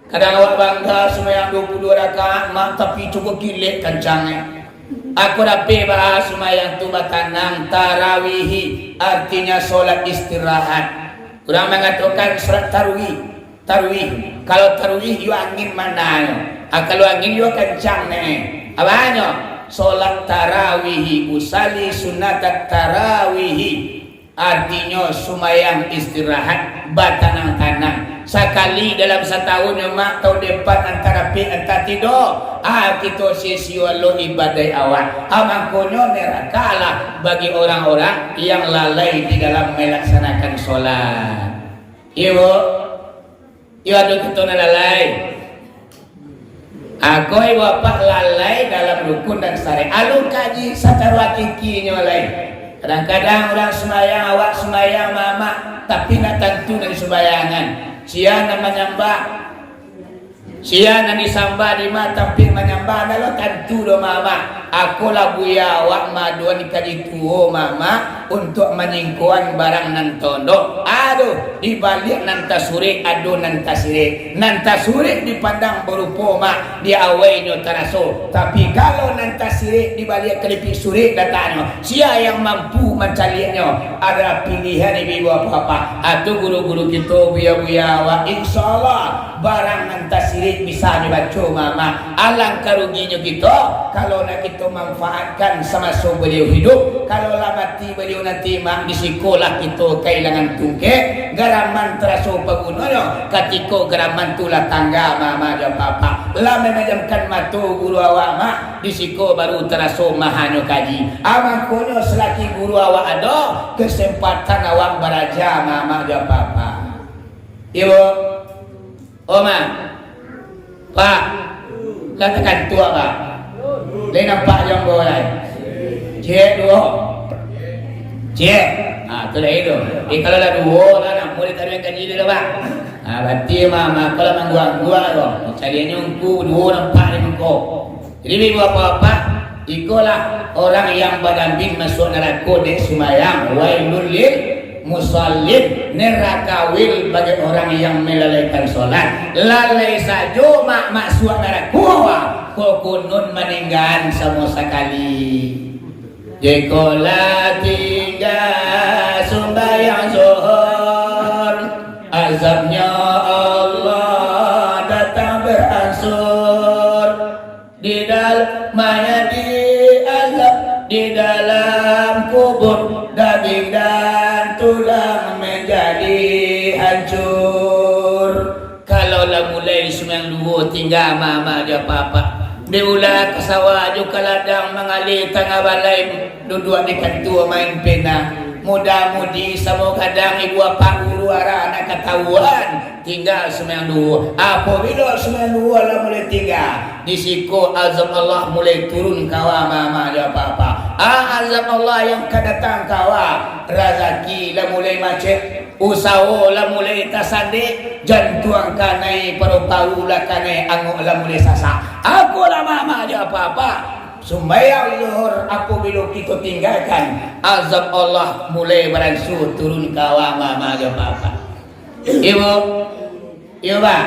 Kadang awak bangga sembahyang 22 rakaat mak tapi cukup gilek kencangnya. Aku dapat bahas sembahyang tu batanang tarawihi, artinya solat istirahat. Orang mengatakan solat tarawih. Kalau tarawih you angin mana? Kalau angin you kencang nih. Apanya? Solat tarawihi, usali sunat tarawihi. Artinya sembahyang istirahat batanang-tanang. Sekali dalam setahun mak tahu depan antara pi antara tidur. Kita sisio lo ibadah awak. Amangkonyo neraka lah bagi orang-orang yang lalai di dalam melaksanakan solat. Ibu, ada kita lalai. Aku ibu bapak lalai dalam rukun dan syariat. Alu kaji secara hakikinya lain. Kadang-kadang orang sembahyang awak sembahyang mama, tapi nak tentu dari sembayangan. Sia nak menyembah, sia nak disambah di mata tapi menyembah kalau tentu do mama. aku lah buya awak maduan kali tuho mama untuk menyingkuan barang nan tondo. Aduh, dibalik nanta suri, aduh nanta sire. Nanta suri dipandang berupa mak dia awainya taraso. Tapi kalau nanta sire dibalik kelipik suri datanya, siapa yang mampu mencarinya adalah pilihan ibu apa-apa. Atau guru-guru kita buya-buya awak, insyaallah barang nanta sire bisa dibaca mama. Alangkah ruginya kita kalau nak kita manfaatkan semasa beliau hidup. Kalau lah mati beliau nanti mak di sekolah kita kehilangan tungke garaman teraso pagunanya ketika garaman tulah tangga mama dan papa lah memejamkan matu guru awak mak di siko baru teraso mahanyo kaji amakonyo selagi guru awak ada kesempatan awak beraja mama dan papa. Ibu oma pak katakan tua pak lain nampak yang boleh cek dulu cek tu dah itu kalau lah dua lah nak boleh taruh yang kaji dulu pak berarti mama kalau mangguang-guang tu cari nyungku dua nampak ni mengko jadi ibu apa-apa ikulah orang yang berdamping masuk neraka di semayang wailul lil musallin neraka wil bagi orang yang melalaikan solat lalai saja mak masuk neraka kokunun meninggal sama sekali. Jikola tiga sembahyang zuhur azabnya Allah datang beransur di dalam mayat di azab di dalam kubur daging dan tulang menjadi hancur. Kalau lah mulai sembilan dua tinggal mama dia papa diulah ke sawah juga ladang mengalir tengah balai duduk di kantua main pena muda-mudi sama kadang ibu apa guru arah anak ketahuan tinggal 92 apabila 92 lah mulai tinggal di siku azab Allah mulai turun kawa mama dia apa-apa azab Allah yang kedatang kawa rezeki lah mulai macet usaha lah mulai tasande jantuang kanai paru-paru lah kanai anguk lah mulai sasak aku lah mama dia apa-apa sembahyang zuhur apabila kita tinggalkan azab Allah mulai beransur turun kawa mama dia apa-apa ibu ibu pak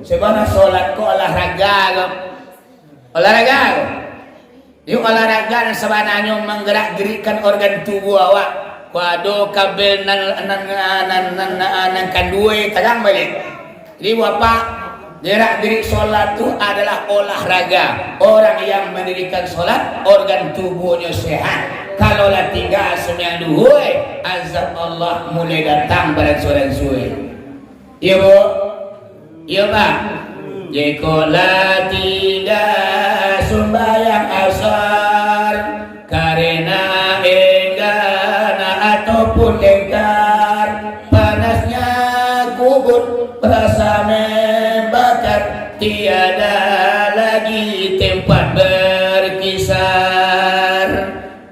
sebenarnya solat ko olahraga olahraga yuk olahraga sebenarnya menggerak-gerikkan organ tubuh awak waduh kabel nan kandue tagang balik jadi bapak gerak-gerik solat itu adalah olahraga orang yang mendirikan solat organ tubuhnya sehat kalau lah tinggal sembilan dua azab Allah mulai datang beransur-ansur iya bu iya pak jikola tinggal sembahyang asar karena ataupun lengkar panasnya kubur rasa membakar tiada lagi tempat berkisar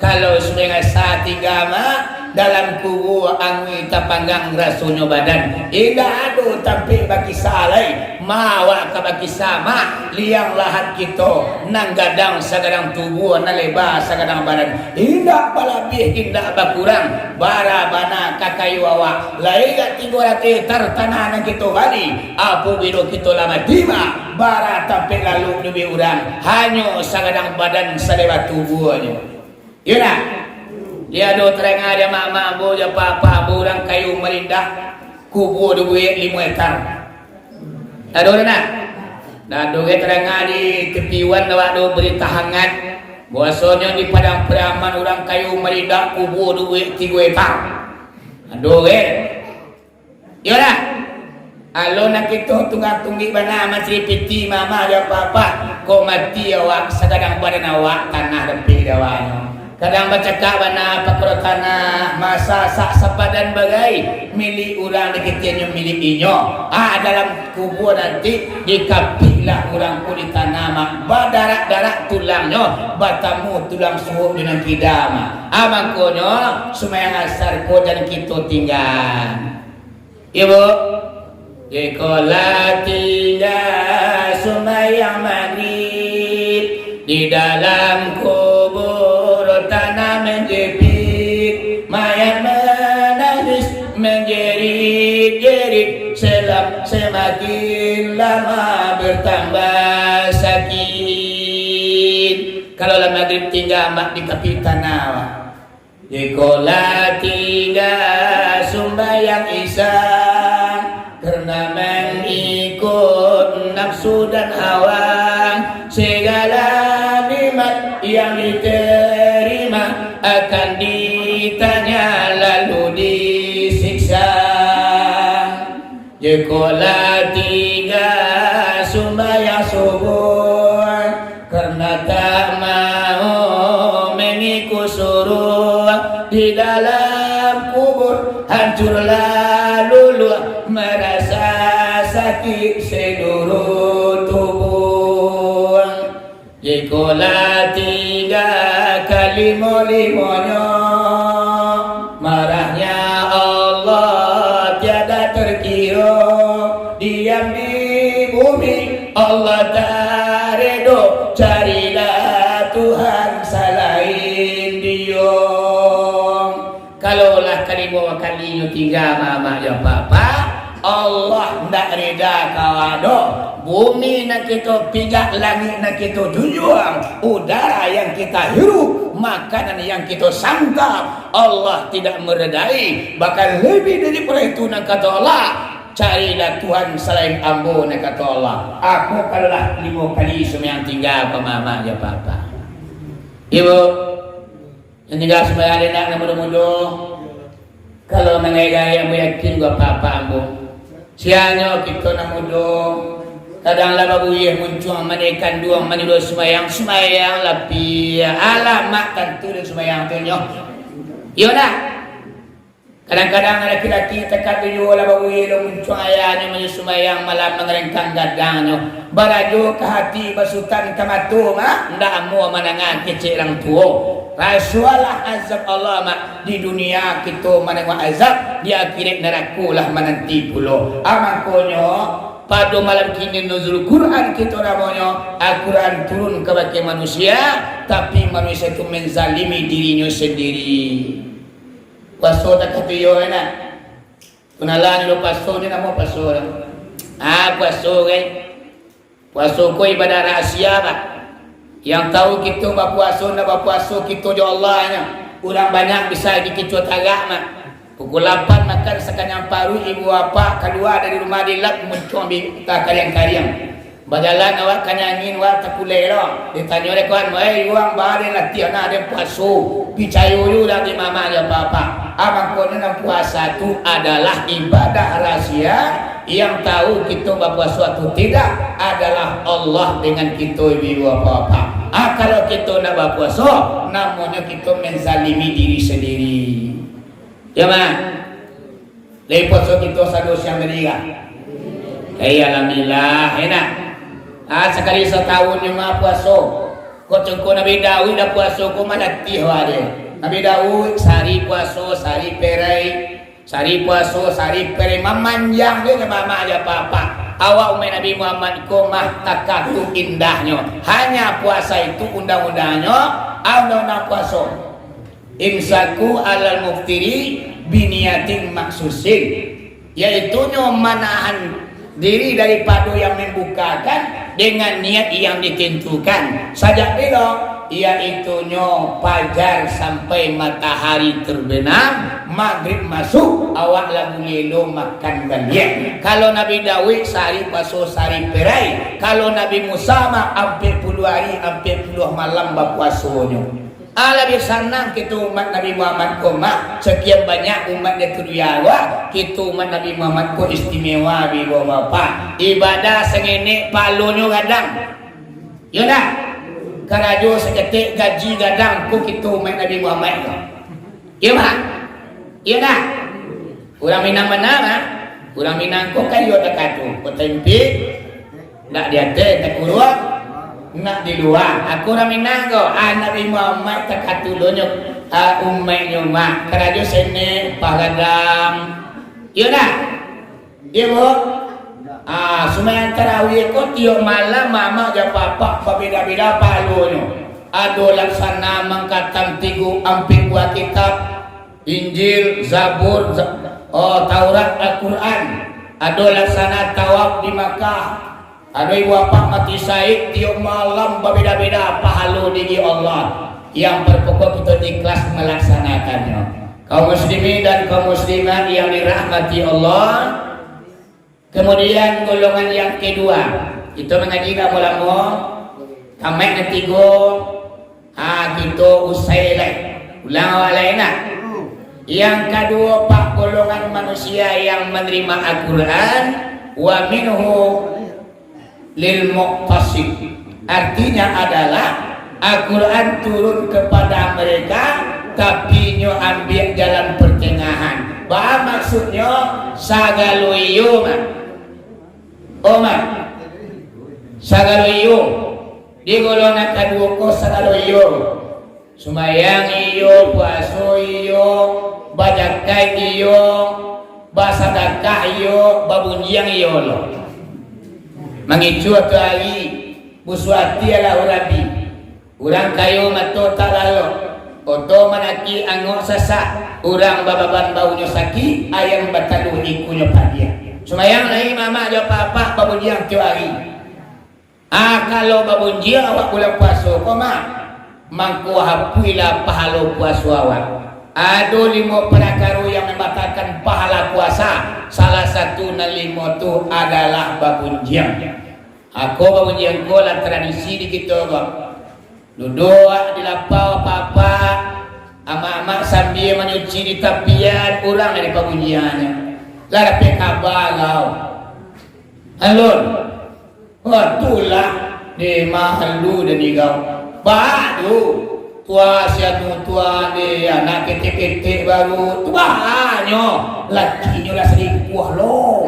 kalau sudah saat tigama dalam kubur angui tapanggang rasunya badan indah adu tapi bagi salai mawa ka bagi sama liang lahat kita nang gadang sagadang tubuh na lebar sagadang badan indah balabih indah bakurang bara bana kakayu awak laiga 300 tartanah nang kita bali apu biru kita lama tiba bara tapi lalu lebih urang hanya sagadang badan salebat tubuhnya yuna dia do terang ada mama bo ja papa burang kayu merindah kubur 5 hektar. Ado na. Dado ke terang di tepiwan awak do berita hangat. Biasanya di padang peraman orang kayu merindah kubur 3 hektar. Ado ke. Yo lah. Alo nak kita tunggang-tunggi bana macri piti mama ja papa ko mati awak sagadang badan awak tanah depi dawanyo. Kadang bercakap mana pakrotana masa sak sepadan bagai milik orang dikitiannya milik inyo dalam kubur nanti dikapilah orang kulit tanah badarak-darak tulangnya batamu tulang suhu dengan kidama makanya semayang asar ko dan kita tinggal ibu ikola tinggal semayang maghrib di dalam kubur tanah menjepit, mayat menangis menjerit-jerit, semakin lama bertambah sakit. Kalau lah maghrib tinggal mak di tepi tanah, di kola tiga sumbayang isya, karena mengikut nafsu dan hawa, segala nikmat yang diterima akan ditanya lalu disiksa. Jekola tiga sumbayang subuh, karena tak mau mengikut suruh, di dalam kubur hancurlah luluh, merasa sakit seluruh tubuh. Jekola tiga kali limonya, marahnya Allah tiada terkira, diam di bumi Allah tak redo, carilah Tuhan selain Dia. Kalaulah kalimu kalinya tiga mama ya papa, Allah ndak reda kawado, bumi nak kita pijak, langit nak kita junjung, udara yang kita hirup, makanan yang kita santap, Allah tidak meredai, bahkan lebih daripada itu nak kata Allah, carilah Tuhan selain ambo nak kata Allah. Aku kalaulah 5 kali sembahyang tinggal apa mama ya papa. Ibu yang tinggal sembahyang nak muda-muda, kalau mengai-gaya mu yakin gua papa ambo. Sianya kita nak muda, kadang-kadang babu ye muncul menekan dua manido sembahyang lapi alamat tentu dan sembahyang tu nyo. Yo dah. Kadang-kadang laki-laki tekat tujuh lah babu ye muncul ayahnya sembahyang malam mengerengkang gadangnya. Barajo ke hati basutan ke matu mah ndak mau menangan kecil orang tua. Rasulah azab Allah mak di dunia kita menengok azab, di akhirat neraka lah menanti pula. Amakonyo pada malam kini nuzul Quran kita namanya, Al-Quran turun kepada manusia, tapi manusia itu menzalimi dirinya sendiri. Paso tak kata yo enak. Kenalan lo paso ni nama paso lah. Paso kan. Paso ko ibadah rahsia bah. Yang tahu kita berpuasa nak berpuasa kita jo Allah nya. Orang banyak bisa dikicau tagak mah. Pukul 8 makan sekanyang paru, ibu bapa keluar dari rumah dilap muncul ambil kalian-kalian. Berjalan awak kanyangin awak takulai lah. Ditanya oleh kawan, uang bahari lah tiada ada puasa. Picayu juga di mama ya papa. Abang kau puasa itu adalah ibadah rahsia. Yang tahu kita berpuasa atau tidak adalah Allah dengan kita ibu bapa. Kalau kita nak berpuasa, namanya kita menzalimi diri sendiri. Ya mak, dari puasa kita satu siang beriga. Alhamdulillah, enak. Sekali setahun lima puasa. Kau cengko Nabi Daud dah puasa, kau mana tih ada. Nabi Daud sehari puasa, sehari perai, sehari puasa, sehari perai. Memanjang dia mama aja papa. Awak umat Nabi Muhammad kau mah takatu indahnya. Hanya puasa itu undang-undangnya, undang-undang puasa. Imsaku alal muftiri biniyatin maksusin, yaitu menahan diri daripada yang membukakan dengan niat yang ditentukan. Sajak bila yaitu fajar sampai matahari terbenam, maghrib masuk, awak lagu lelo makan balik. Kalau Nabi Daud sehari puasa sehari perai, kalau Nabi Musa mah hampir 10 hari hampir 10 malam berpuasanya. Lebih senang kita umat Nabi Muhammad ko mak sekian banyak umat dia keduyawa, kita umat Nabi Muhammad ko istimewa bibo bapa. Ibadah sengene palonyo gadang. Ya dah. Karajo seketik gaji gadang ko kita umat Nabi Muhammad ko. Ya mak. Ya dah. Urang Minang mana mak? Urang Minang ko kayo takatu. Ko tempe ndak dia tak kurang. Nak di luar, aku orang Minang ko, Nabi Muhammad tak katulunyo, umatnya mak, kerajo sini, pagadang, iya dah, iya bu, Sumayan tarawih ko tiyo malam mama ja papa pabida-bida palunyo. Ado laksana mangkatam tigu amping buat kitab Injil, Zabur, Taurat, Al-Quran. Ado laksana tawaf di Makkah. Ado ibu bapak mati syahid tiyo malam pabida-bida pahalu digi Allah. Yang berpokok kita ikhlas melaksanakannya. Kaum muslimin dan kaum muslimat yang dirahmati Allah. Kemudian golongan yang kedua itu mengaji kamu kami ketiga kita usai ulang awalnya. Yang kedua pak golongan manusia yang menerima Al-Quran wa minhu lil muqtasid, artinya adalah Al-Quran turun kepada mereka tapi nyo ambil jalan pertengahan. Bah maksudnya sagaloyo sagaloyo di golongan kedua ko sagaloyo sumayang iyo, puaso iyo, bajakai iyo, basadakah iyo, babunjiang iyo lo mangicu atau hari buswati ala urabi urang kayo mato talalo oto manaki angok sasa urang bababan baunya saki ayam bataluh ikunya padia sumayang lagi mama ada apa-apa babunjiang tiap hari. Kalau babunjiang awak bulan puasa koma mangku hapuilah pahala puasa awak. Ada 5 perkara yang membatalkan pahala puasa. Salah satu na 5 tu adalah babunjiang. Aku babunjiang ko lah tradisi di kita kok. Duduk di lapau apa-apa ama-ama sambil menyuci di tapian urang dari babunjiangnya. Lara kabar kau. Halo. Itulah di mahalu dan kau. Baru tua siatu tua de anak ketek-ketek baru tu banyo lakinya lah sedikit kuah lo.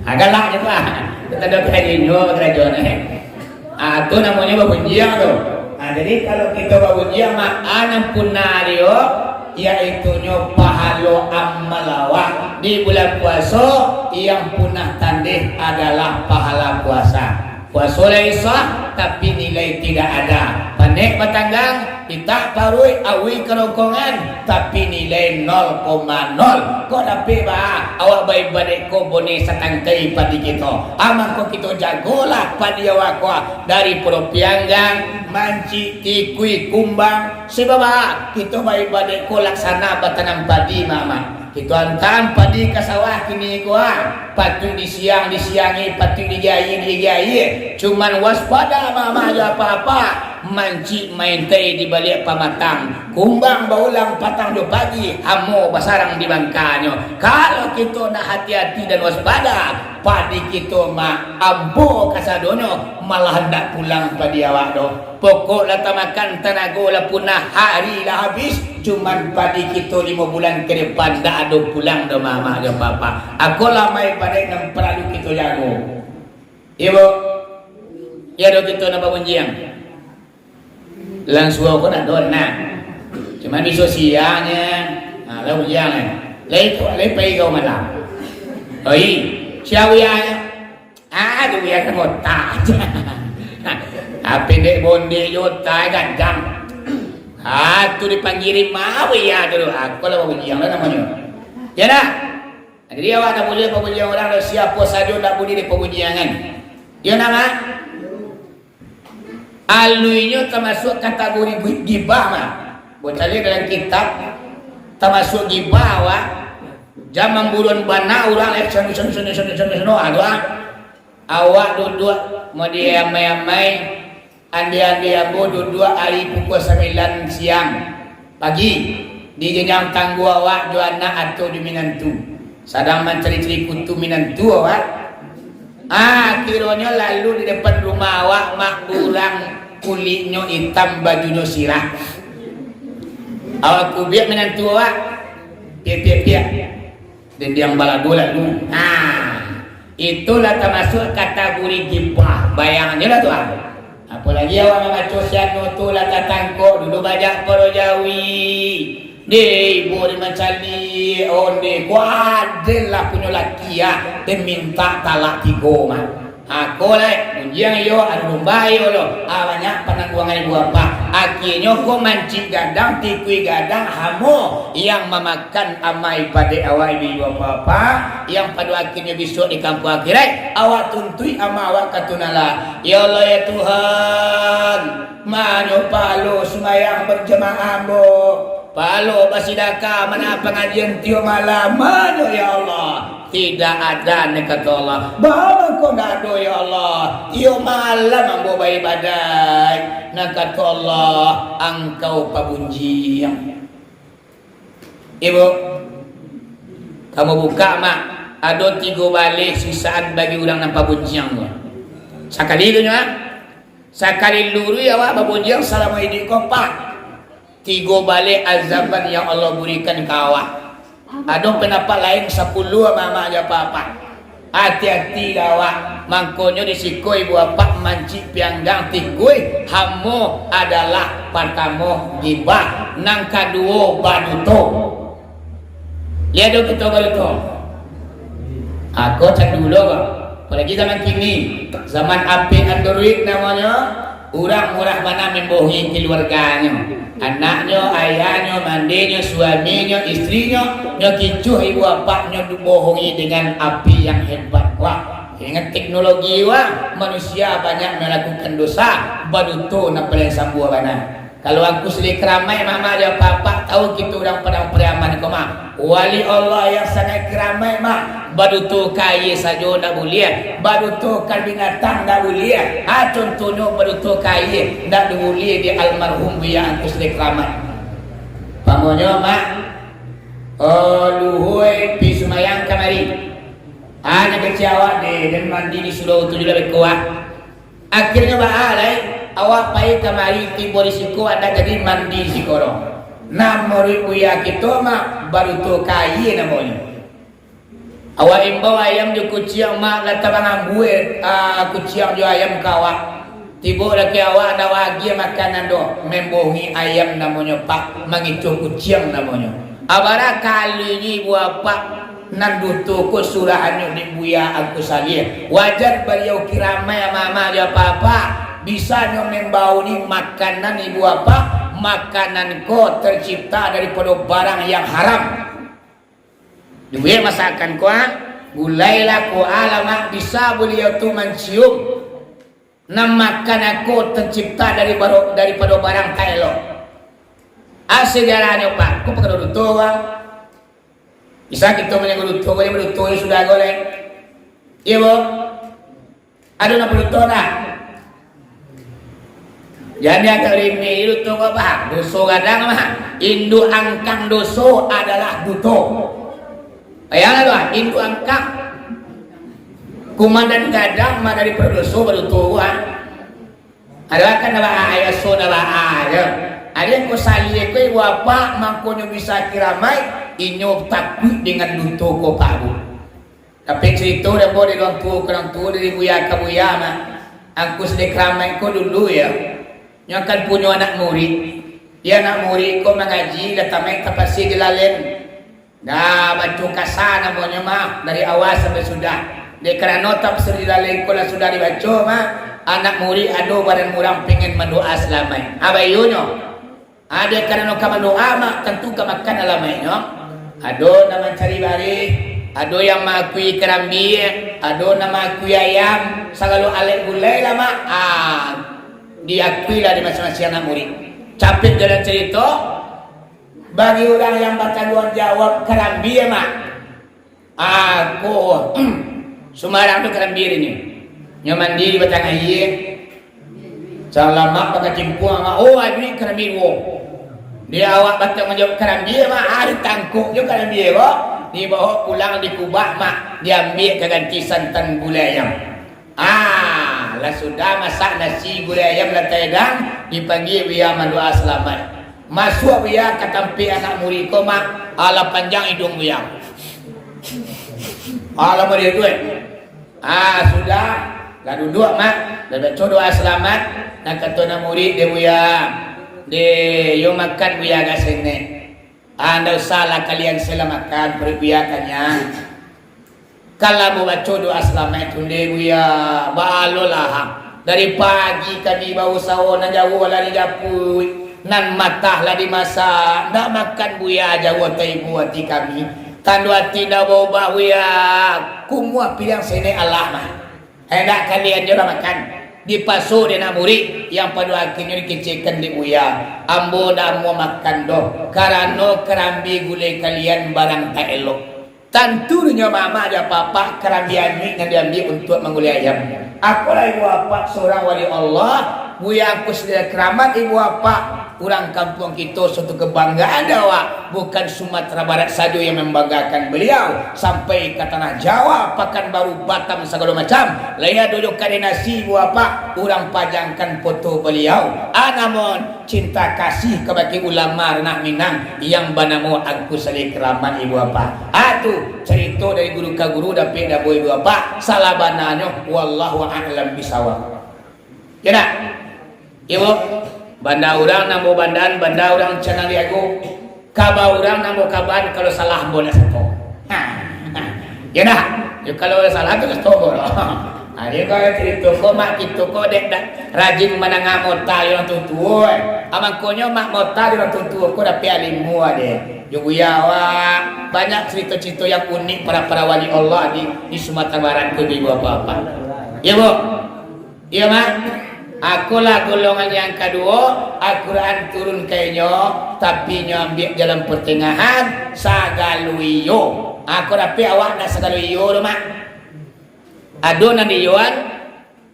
Galak je lah. Kita ada kerajinyo kerajaan itu namanya babunjiang tu. Jadi kalau kita babunjiang mak anam punario yaitu nyo pahalo amalawah di bulan puasa yang punah tandih adalah pahala puasa. Puasa laisah tapi nilai tidak ada. Panek batanggang kita parui awi kerongkongan tapi nilai 0,0. Kau dapat bah awak baik badek ko bone satangkai padi kita. Amang ko kita jagolah padi awak ko dari propianggang manci tikui kumbang sebab kita baik badek ko laksana batanam padi mama. Kita antam padi ke sawah kini gua patut disiangi patut digai cuman waspada mama aja apa-apa manci main teh di balik pamatang kumbang baulang patang do pagi hamo basarang di bangkanyo. Kalau kita nak hati-hati dan waspada padi kita mah ambo kasadonyo malah hendak pulang padi awak do. Pokok lah makan tenaga lah punah hari lah habis cuman padi kita 5 bulan ke depan dah ada pulang dah mama dan papa. Aku lah mai pada yang perlu kita jago. Ibu ya do kita nak babunjiang langsung aku nak dona cuman besok siangnya lah bunjiang lepai kau malam oi siawianya aduh ya kan otak apa dek bonde yotai gandang tu dipanggil mawi ya dulu aku lah babunjiang lah namanya ya dah jadi awak tak boleh babunjiang orang siapa saja tak boleh di babunjiangan ya nama aluinya termasuk kategori gibah mah. Bocah dalam kitab termasuk gibah awak. Zaman buruan bana urang action awak duduk mau dia amai-amai andi-andi aku duduk hari pukul 9 siang pagi di jenjang tangguh awak dua anak atau di minantu. Sedang mencari-cari kutu minantu awak. Kiranya lalu di depan rumah awak mak urang kulitnya hitam bajunya sirah. Awak kubiak menantu awak piak-piak dan dia balado lalu. Itulah termasuk kategori gibah. Bayangannya lah tuan. Apalagi awak mengacu sianu tu lah tatangko dulu banyak para Jawi. Di ibu di macam ni, onde kuadil lah punya laki ya, dia minta talak 3 mah. Aku lah, punjang yo, ada domba yo lo, banyak penangguangan ibu apa. Akhirnya ko mancing gadang, tikui gadang, hamo yang memakan amai pada awal ibu apa, yang pada akhirnya besok di kampung akhirat, awak tuntui ama awak katunala. Ya Allah ya Tuhan, mano palo semayang berjemaah bo. Palo basidaka mana pengajian tio malam mano ya Allah tidak ada nih kata Allah bawa kau nado ya Allah tio malam ambo bayi badai nak kata Allah engkau pabunjiang ibu kamu buka mak ada 3 balik sisaan bagi orang nampak bunjiang sekali tu sekali luru ya wak pabunjiang assalamualaikum pak 3 balik azaban yang Allah berikan kawah. Ada pendapat lain 10 mama aja apa-apa. Hati-hati lawak. Mangkonyo disikoi ibu apa mancik pianggang tikui. Hamu adalah pertama gibah. Nang kedua baduto. Lihat dulu kita baduto. Aku cek dulu kok. Apalagi zaman kini. Zaman api Android namanya. Orang murah mana membohongi keluarganya, anaknya, ayahnya, mandinya, suaminya, istrinya, nyokicuh ibu bapaknya dibohongi dengan api yang hebat. Wah, ingat teknologi wah, manusia banyak melakukan dosa, baduto nak paling sambuah mana. Kalau aku sedih keramai mama dia papa tahu kita orang padang periaman kau mah. Wali Allah yang sangat keramai mah. Baduto kaya saja nak boleh. Baduto kal binatang nak boleh. Contohnya baduto kaya nak boleh di almarhum yang aku sedih keramai. Pamonya mak. Luhoi pi sumayang kamari. Hanya kecewa deh dan mandi di sudah 7 lebih kuat. Akhirnya baalai awak pai kamari tibo risiko ada jadi mandi sikoro. Namori buya kita mak baru tu kaya namanya. Awak imbau ayam di kuciang mak latabang ambue kuciang jo ayam kawak. Tibo laki awak ada wagi makanan do membohongi ayam namanya pak mangicu kuciang namanya. Abara kali ni buat pak nandutu ko surahannya di buya aku salia. Wajar beliau kiramai mama dia papa. Bisa membawa ni makanan ibu apa makanan ko tercipta daripada barang yang haram dua masakan ko gulailah ko alamak bisa beliau tu mencium nam makanan ko tercipta daripada barang kaelo asegaranya pak ko pakai duto bisa kita menyeguduto ko duto sudah golek iya bo ada nak duto dah. Jadi akan rimi itu tunggu apa? Doso gadang mah. Indu angkang doso adalah duto. Ayang apa? Indu angkang. Kumandan gadang mah dari perdoso berduto adalah kan apa ayah so adalah ayah. Ada yang kau salie kau ibu apa mangkonyo bisa kiramai inyo takut dengan duto kau pabu. Tapi cerita dah boleh orang tua dari buya ke buya mah. Aku sedek ramai kau dulu ya. Yang akan punya anak murid. Ya anak murid ko mengaji datamai tapasi dilalen. Dah baca kasar namanya mah dari awal sampai sudah. Dia kerana tafsir dilalen ko lah sudah dibaca mah anak murid ado badan murang pengen mendoa selamai. Abayunyo. Ada kerana ka mendoa mah tentu ka makan alamai no. Ado nama cari bari, ado yang makui kerambi, ado nama makui ayam, sagalo alek gulai lama. Diakuilah di masing-masing anak murid. Capit dalam cerita bagi orang yang bertanggung jawab kerambi mak. Aku Sumarang tu kerambi ini. Nyaman diri batang air. Salam mak pakai cimpung mak. Oh ini kerambi wo. Dia awak batang menjawab kerambi mak. Hari tangkuk juga kerambi wo. Dibawa pulang di kubah mak. Diambil keganti santan gula ayam. Lah sudah masak nasi gulai ayam lantai dang dipanggil biar mendoa selamat. Masuk biar ketampi anak murid ko mak ala panjang hidung biar. Ala murid tu sudah dah duduk mak dah baca doa selamat nak kata anak murid dia buya. Dia yo makan buya kat sini. Anda salah kalian selamatkan perbiakannya. Kalau mau baca doa selamat itu buya balolah. Dari pagi kami bau sawo nan jauh lari dapur nan matah lah di masa nak makan buya jauh ibu hati kami. Tandu hati dah bau buya kumua piang sene Allah mah. Hendak kalian jodoh makan di paso di namuri yang pada akhirnya dikecekan di buya. Ambo dah mau makan doh karena kerambi gulai kalian barang tak elok. Tentunya mama ada papa kerambian ini yang diambil untuk menggulai ayam. Aku lah ibu bapa seorang wali Allah. Buya aku sedia keramat ibu bapa. Orang kampung kita suatu kebanggaan awak. Bukan Sumatera Barat saja yang membanggakan beliau. Sampai ke tanah Jawa, Pekanbaru, Batam, segala macam. Lain duduk koordinasi ibu bapa. Orang pajangkan foto beliau. Namun cinta kasih kepada ulama Renah Minang yang banamu aku sedia keramat ibu bapa. Itu cerita dari guru ke guru dapat dah ibu bapa. Salah bananya wallahu a'lam bisawab. Ya nak? Ibu, banda orang namo bandan, banda orang channel aku. Kabar orang namo kabar kalau salah boleh satu. Ya nak? Ya kalau salah tu satu boleh. Ada kalau cerita ko mak kita ko dek rajin menangah motal orang tua. Amang konyo mak motal orang tua ko dapat alimu ade. Juga banyak cerita-cerita yang unik para wali Allah di Sumatera Barat ke ibu apa-apa. Ya bu, ya mak. Akulah golongan yang kedua. Al-Quran turun kayaknya, tapi nyambil jalan pertengahan. Sagaluyo. Aku dapat awak nak sagaluyo tu mak. Adonan di Yuan,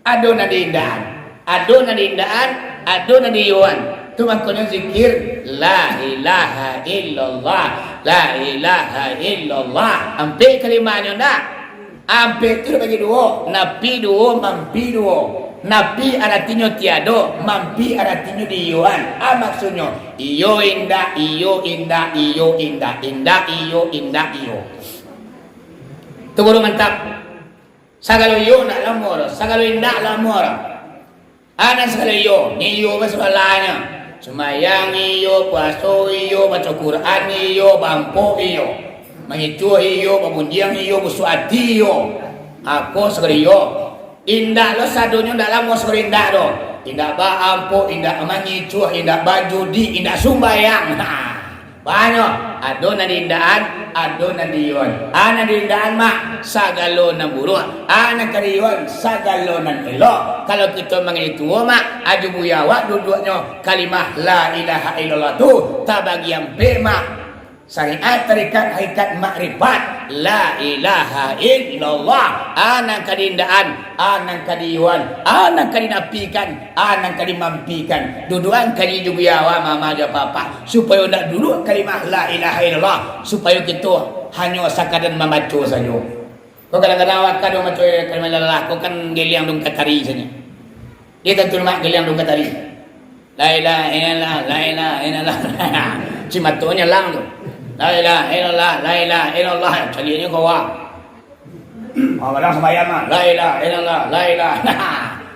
adonan di Indahan, adonan di Indahan, adonan di Yuan. Tu maknanya zikir la ilaha illallah, la ilaha illallah. Ampe kalimahnya nak. Ampe tu bagi dua, napi dua, mampi dua. Napi artinya tiada, mampi artinya di Yuan. Maksudnya iyo indah, iyo indah, iyo indah, indah iyo, indah iyo. Tu baru mantap. Sagalo yo nak lamor, sagalo indak lamor. Ana sagalo yo, ni yo masalahnya. Semayang iyo, puasa iyo, baca Quran iyo, bampo iyo. Mengitu iyo, babunjiang iyo, busuati iyo. Aku sagalo yo. Indak lo sadonya dalam mo sagalo indak do. Indak ba ampo, indak mengitu, indak bajudi, indak sumbayang. Banyak adonan indaan, adonan diyon. Ana indaan mak sagalo nan buruk. Ana kariyon sagalo nan elok. Kalau kita mengitu mak aju buyawa duduknya kalimah la ilaha illallah tu tabagi yang mak syariat tarikat hakikat makrifat la ilaha illallah. Ana kadindaan, ana kadiwan, ana kadinapikan, ana kadimampikan. Duduan kali jubiawa mama dia papa supaya nak duduk kalimah la ilaha illallah supaya kita hanya sakadan membaca saja. Kau kadang-kadang awak kadang baca kalimah la ilaha kau kan geliang dong katari saja. Dia tentu mak geliang dong katari. La ilaha illallah, la ilaha illallah. Cimatonya lang tu. La ilaha illallah, la ilaha illallah. Caliannya kau wah. Orang sembahyang mah la ilaha illallah, la ilaha.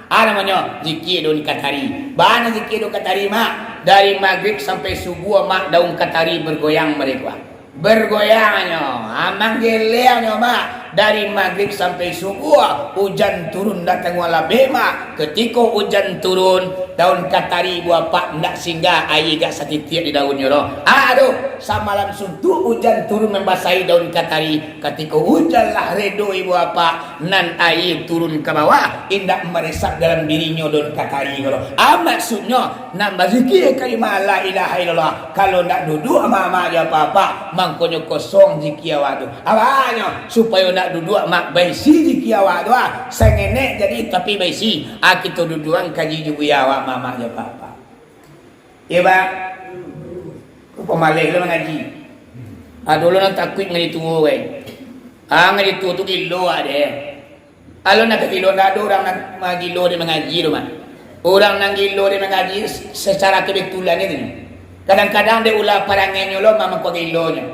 Namanya zikir daun katari. Bana zikir daun katari mak dari maghrib sampai subuh mak daun katari bergoyang mereka. Bergoyangnya, amang geleangnya mak dari maghrib sampai subuh hujan turun datang wala bema. Ketika hujan turun daun katari buah pak ndak singgah air gak setitik di daunnya roh. Aduh, samalam suntuk hujan turun membasahi daun katari. Ketika hujan lah redo ibu apa nan air turun ke bawah indak meresap dalam dirinya daun katari roh. Maksudnya nambah zikir kalimah la ilaha illallah. Kalau ndak duduk mama dia apa-apa mangkonyo kosong zikir awak tu. Awaknya supaya nak duduk mak baisi zikir awak tu sengenek jadi tapi baisi. Kita dudukan kaji juga awak mama dia apa-apa. Ya bang. Ku pemalih lu ngaji. Dulu nak takut ngadi tua we. Ngadi tua tu kilo ada. Kalau nak kilo ndak ada orang nak magilo dia mengaji tu mah. Orang nang gilo dia mengaji secara kebetulan itu. Kadang-kadang dia ulah parangannya lo mama ko gilonya.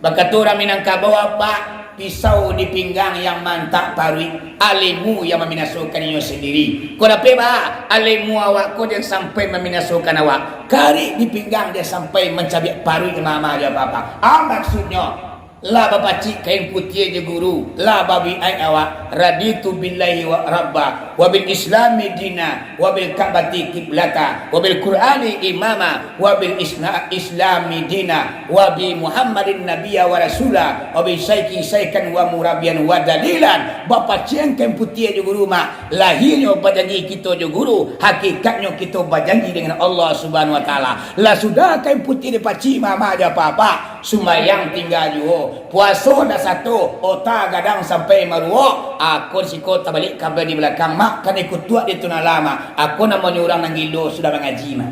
Baka tu orang Minangkabau apa pisau di pinggang yang mantap parui, alimu yang meminasukannya sendiri. Kau dapat bah, alimu awak kau yang sampai meminasukan awak. Kari di pinggang dia sampai mencabik parui mama dia apa? Maksudnya la bapaci kain putih je guru, la babi ai awak raditu billahi wa rabba wa bil islami dina wa bil ka'bati qiblata wa bil qur'ani imama wa bil islami dina wa bi muhammadin nabiyya wa rasula wa bi syaikan wa murabian wa dalilan. Bapaci kain putih je guru mak lahirnya berjanji kita je guru, hakikatnya kita berjanji dengan Allah Subhanahu wa taala. Lah sudah kain putih dipaci mama aja apa-apa, sembahyang tinggal juga, puasa dah satu, otak gadang sampai maruo. Aku siko tak balik kabel di belakang mak, kan ikut tua di tunang lama. Aku nak menyurang nang gilo sudah mengaji mak.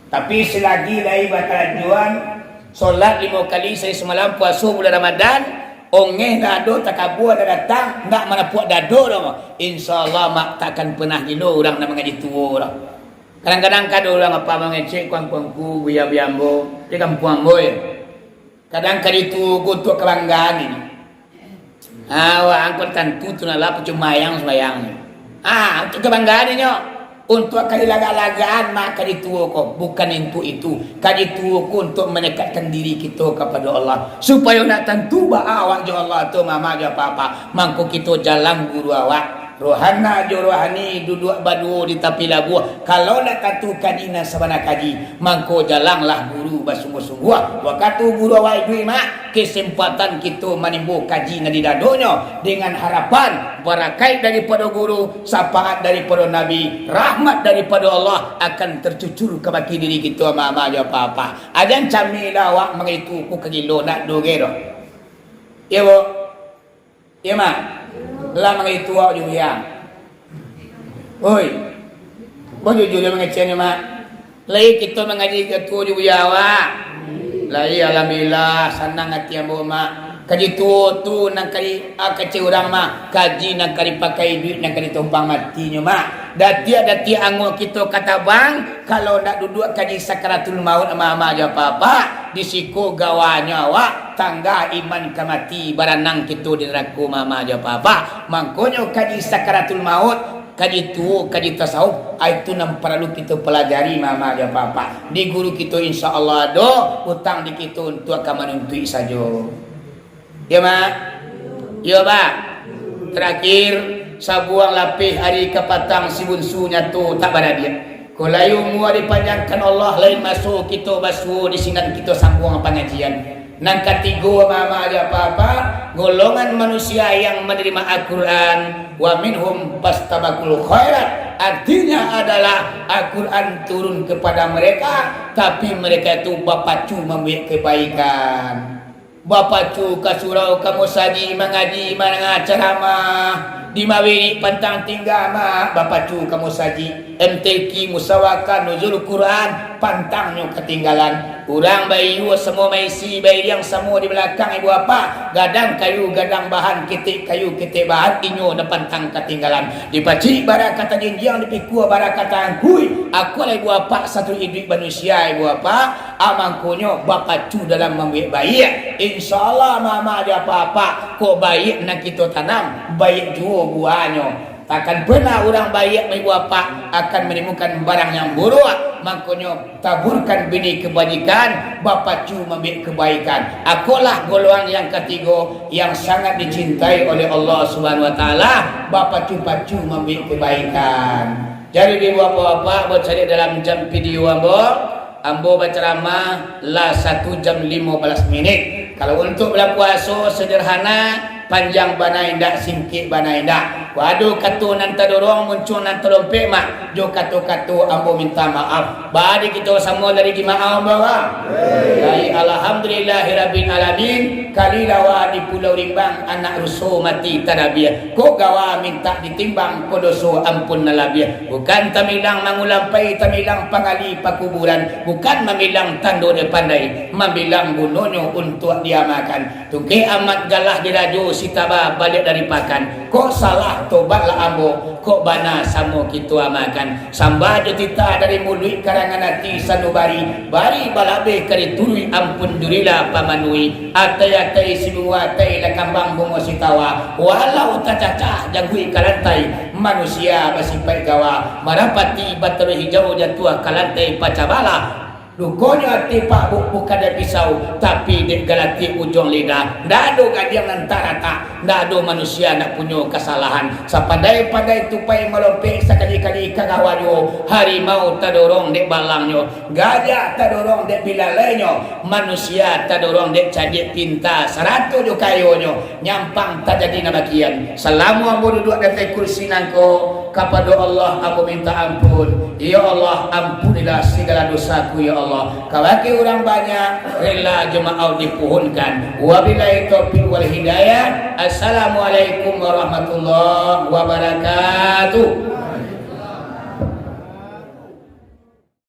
Tapi selagi dari batajuan solat 5 kali saya semalam puasa bulan Ramadan, ongeh dado takabur dah datang, nak mana puak dado dah mak. InsyaAllah mak takkan pernah gilo orang nak mengaji tua dah. Kadang-kadang kado orang apa mengecek kuang-kuangku, buya-buyambo, di kampung ambo ya. Kadang kali itu untuk kebanggaan ini. Wah angkot tentu tu nak lapor cumayang semayang. Untuk kebanggaan ini, untuk kali laga-lagaan mak kali itu kok bukan untuk itu. Kali itu untuk mendekatkan diri kita kepada Allah supaya nak tentu bah awak jo Allah tu mama jo apa-apa. Mangko kita jalan guru awak. Rohana jo rohani duduk badu di tepi labu. Kalau nak katu kadina sabana kaji, mangko jalanglah guru bersungguh-sungguh. Waktu guru awak duit mak, kesempatan kita menimbuh kaji nadi dadonya dengan harapan barakai daripada guru, syafaat daripada Nabi, rahmat daripada Allah akan tercucur ke baki diri kita mama jo apa-apa. Ajan camilah awak mengitu ku kagilo nak dogero. Ya bo. Ya mak. Lama itu awak juga yang. Oi. Kau jujur dia mengecehnya mak. Lai kita mengaji ketua juga ya awak. Lai alhamdulillah senang hati ambo mak. Kaji tua tu nak kali kecil orang mak. Kaji nak kali pakai duit nak kali tumpang matinya mak. Dati anggur kita kata bang, kalau nak duduk kaji sakaratul maut mama aja apa-apa, disiko gawanya awak tangga iman kemati baranang kita di neraka mama aja apa-apa. Mangkonyo kaji sakaratul maut, kaji tu, kaji tasawuf, itu yang perlu kita pelajari mama aja apa-apa. Di guru kita insya-Allah do hutang di kita untuk akan menuntut saja. Ya mak? Ya pak. Terakhir sabuang lapih hari kepatang si bunsunya tu tak pada dia. Kolayu mua dipanjangkan Allah lain masuk kita basuh di sinan kita sambung pengajian. Nang ketiga mama ada apa-apa golongan manusia yang menerima Al-Quran wa minhum pastabakul khairat, artinya adalah Al-Quran turun kepada mereka tapi mereka itu bapacu membuat kebaikan. Bapacu ke surau kamu saji mengaji mengacaramah di mawiri pantang tinggal mak bapacu kamu saji MTQ musawakan nuzul Quran pantangnya ketinggalan. Urang bayu semua maisi bayi yang semua di belakang ibu apa gadang kayu gadang bahan ketik kayu ketik bahan inyo depan tang ketinggalan dipaci bara kata jenjang dipikua bara kata angkui aku lah ibu apa satu hidup manusia ibu apa amangkonyo bapacu dalam membuat baik insyaallah mama ada apa-apa kok baik nak kita tanam baik juga buahnya. Takkan pernah orang baik ibu apa akan menemukan barang yang buruk. Makanya taburkan benih kebajikan, bapacu membuat kebaikan. Akulah golongan yang ketiga yang sangat dicintai oleh Allah Subhanahu wa taala, bapacu-pacu membuat kebaikan. Jadi ibu apa-apa buat saya dalam jam video ambo berceramah lah 1 jam 15 menit. Kalau untuk berpuasa sederhana panjang bana indak singkit bana indak. Waduh katu nanti dorong muncul nanti dompet mak. Jo katu-katu ambo minta maaf. Badi kita semua dari maaf bawa. Dari alhamdulillahirabbil alamin kali lawa di Pulau Rimbang anak rusuh mati tadabiah. Kok gawa minta ditimbang ko dosa ampun nalabiah. Bukan tamilang mangulampai tamilang pangali pakuburan. Bukan mamilang tando de pandai. Mamilang gunonyo untuk dia makan. Tungke amat galah diraju sitaba balik dari pakan kok salah tobatlah ambo kok bana samo kitu amakan sambaju tita dari mulut karangan hati sanubari bari balabe kari turui ampun durila pamanui atai-atai simua atai lakambang bungo sitawa walau tacacah janghui kalantai manusia masih gawa marapati batero hijau jatua kalantai pacabala lukonya tipa bukan ada pisau tapi dek galati ujung lidah dado gadiang antara tak dado manusia nak punya kesalahan sapandai-pandai tupai melompe sekali-kali kagawanyo harimau tadorong dek balangnya gajah tadorong dek bilalainya manusia tadorong dek cadik pinta 100 jo kayonyo nyampang tak jadi nabakian salamu ambo duduk di kursi nangko kepada Allah aku minta ampun ya Allah ampunilah segala dosaku ya Allah kawaki orang banyak rela jemaah dipuhunkan wabillahi taufiq wal hidayah assalamualaikum warahmatullahi wabarakatuh.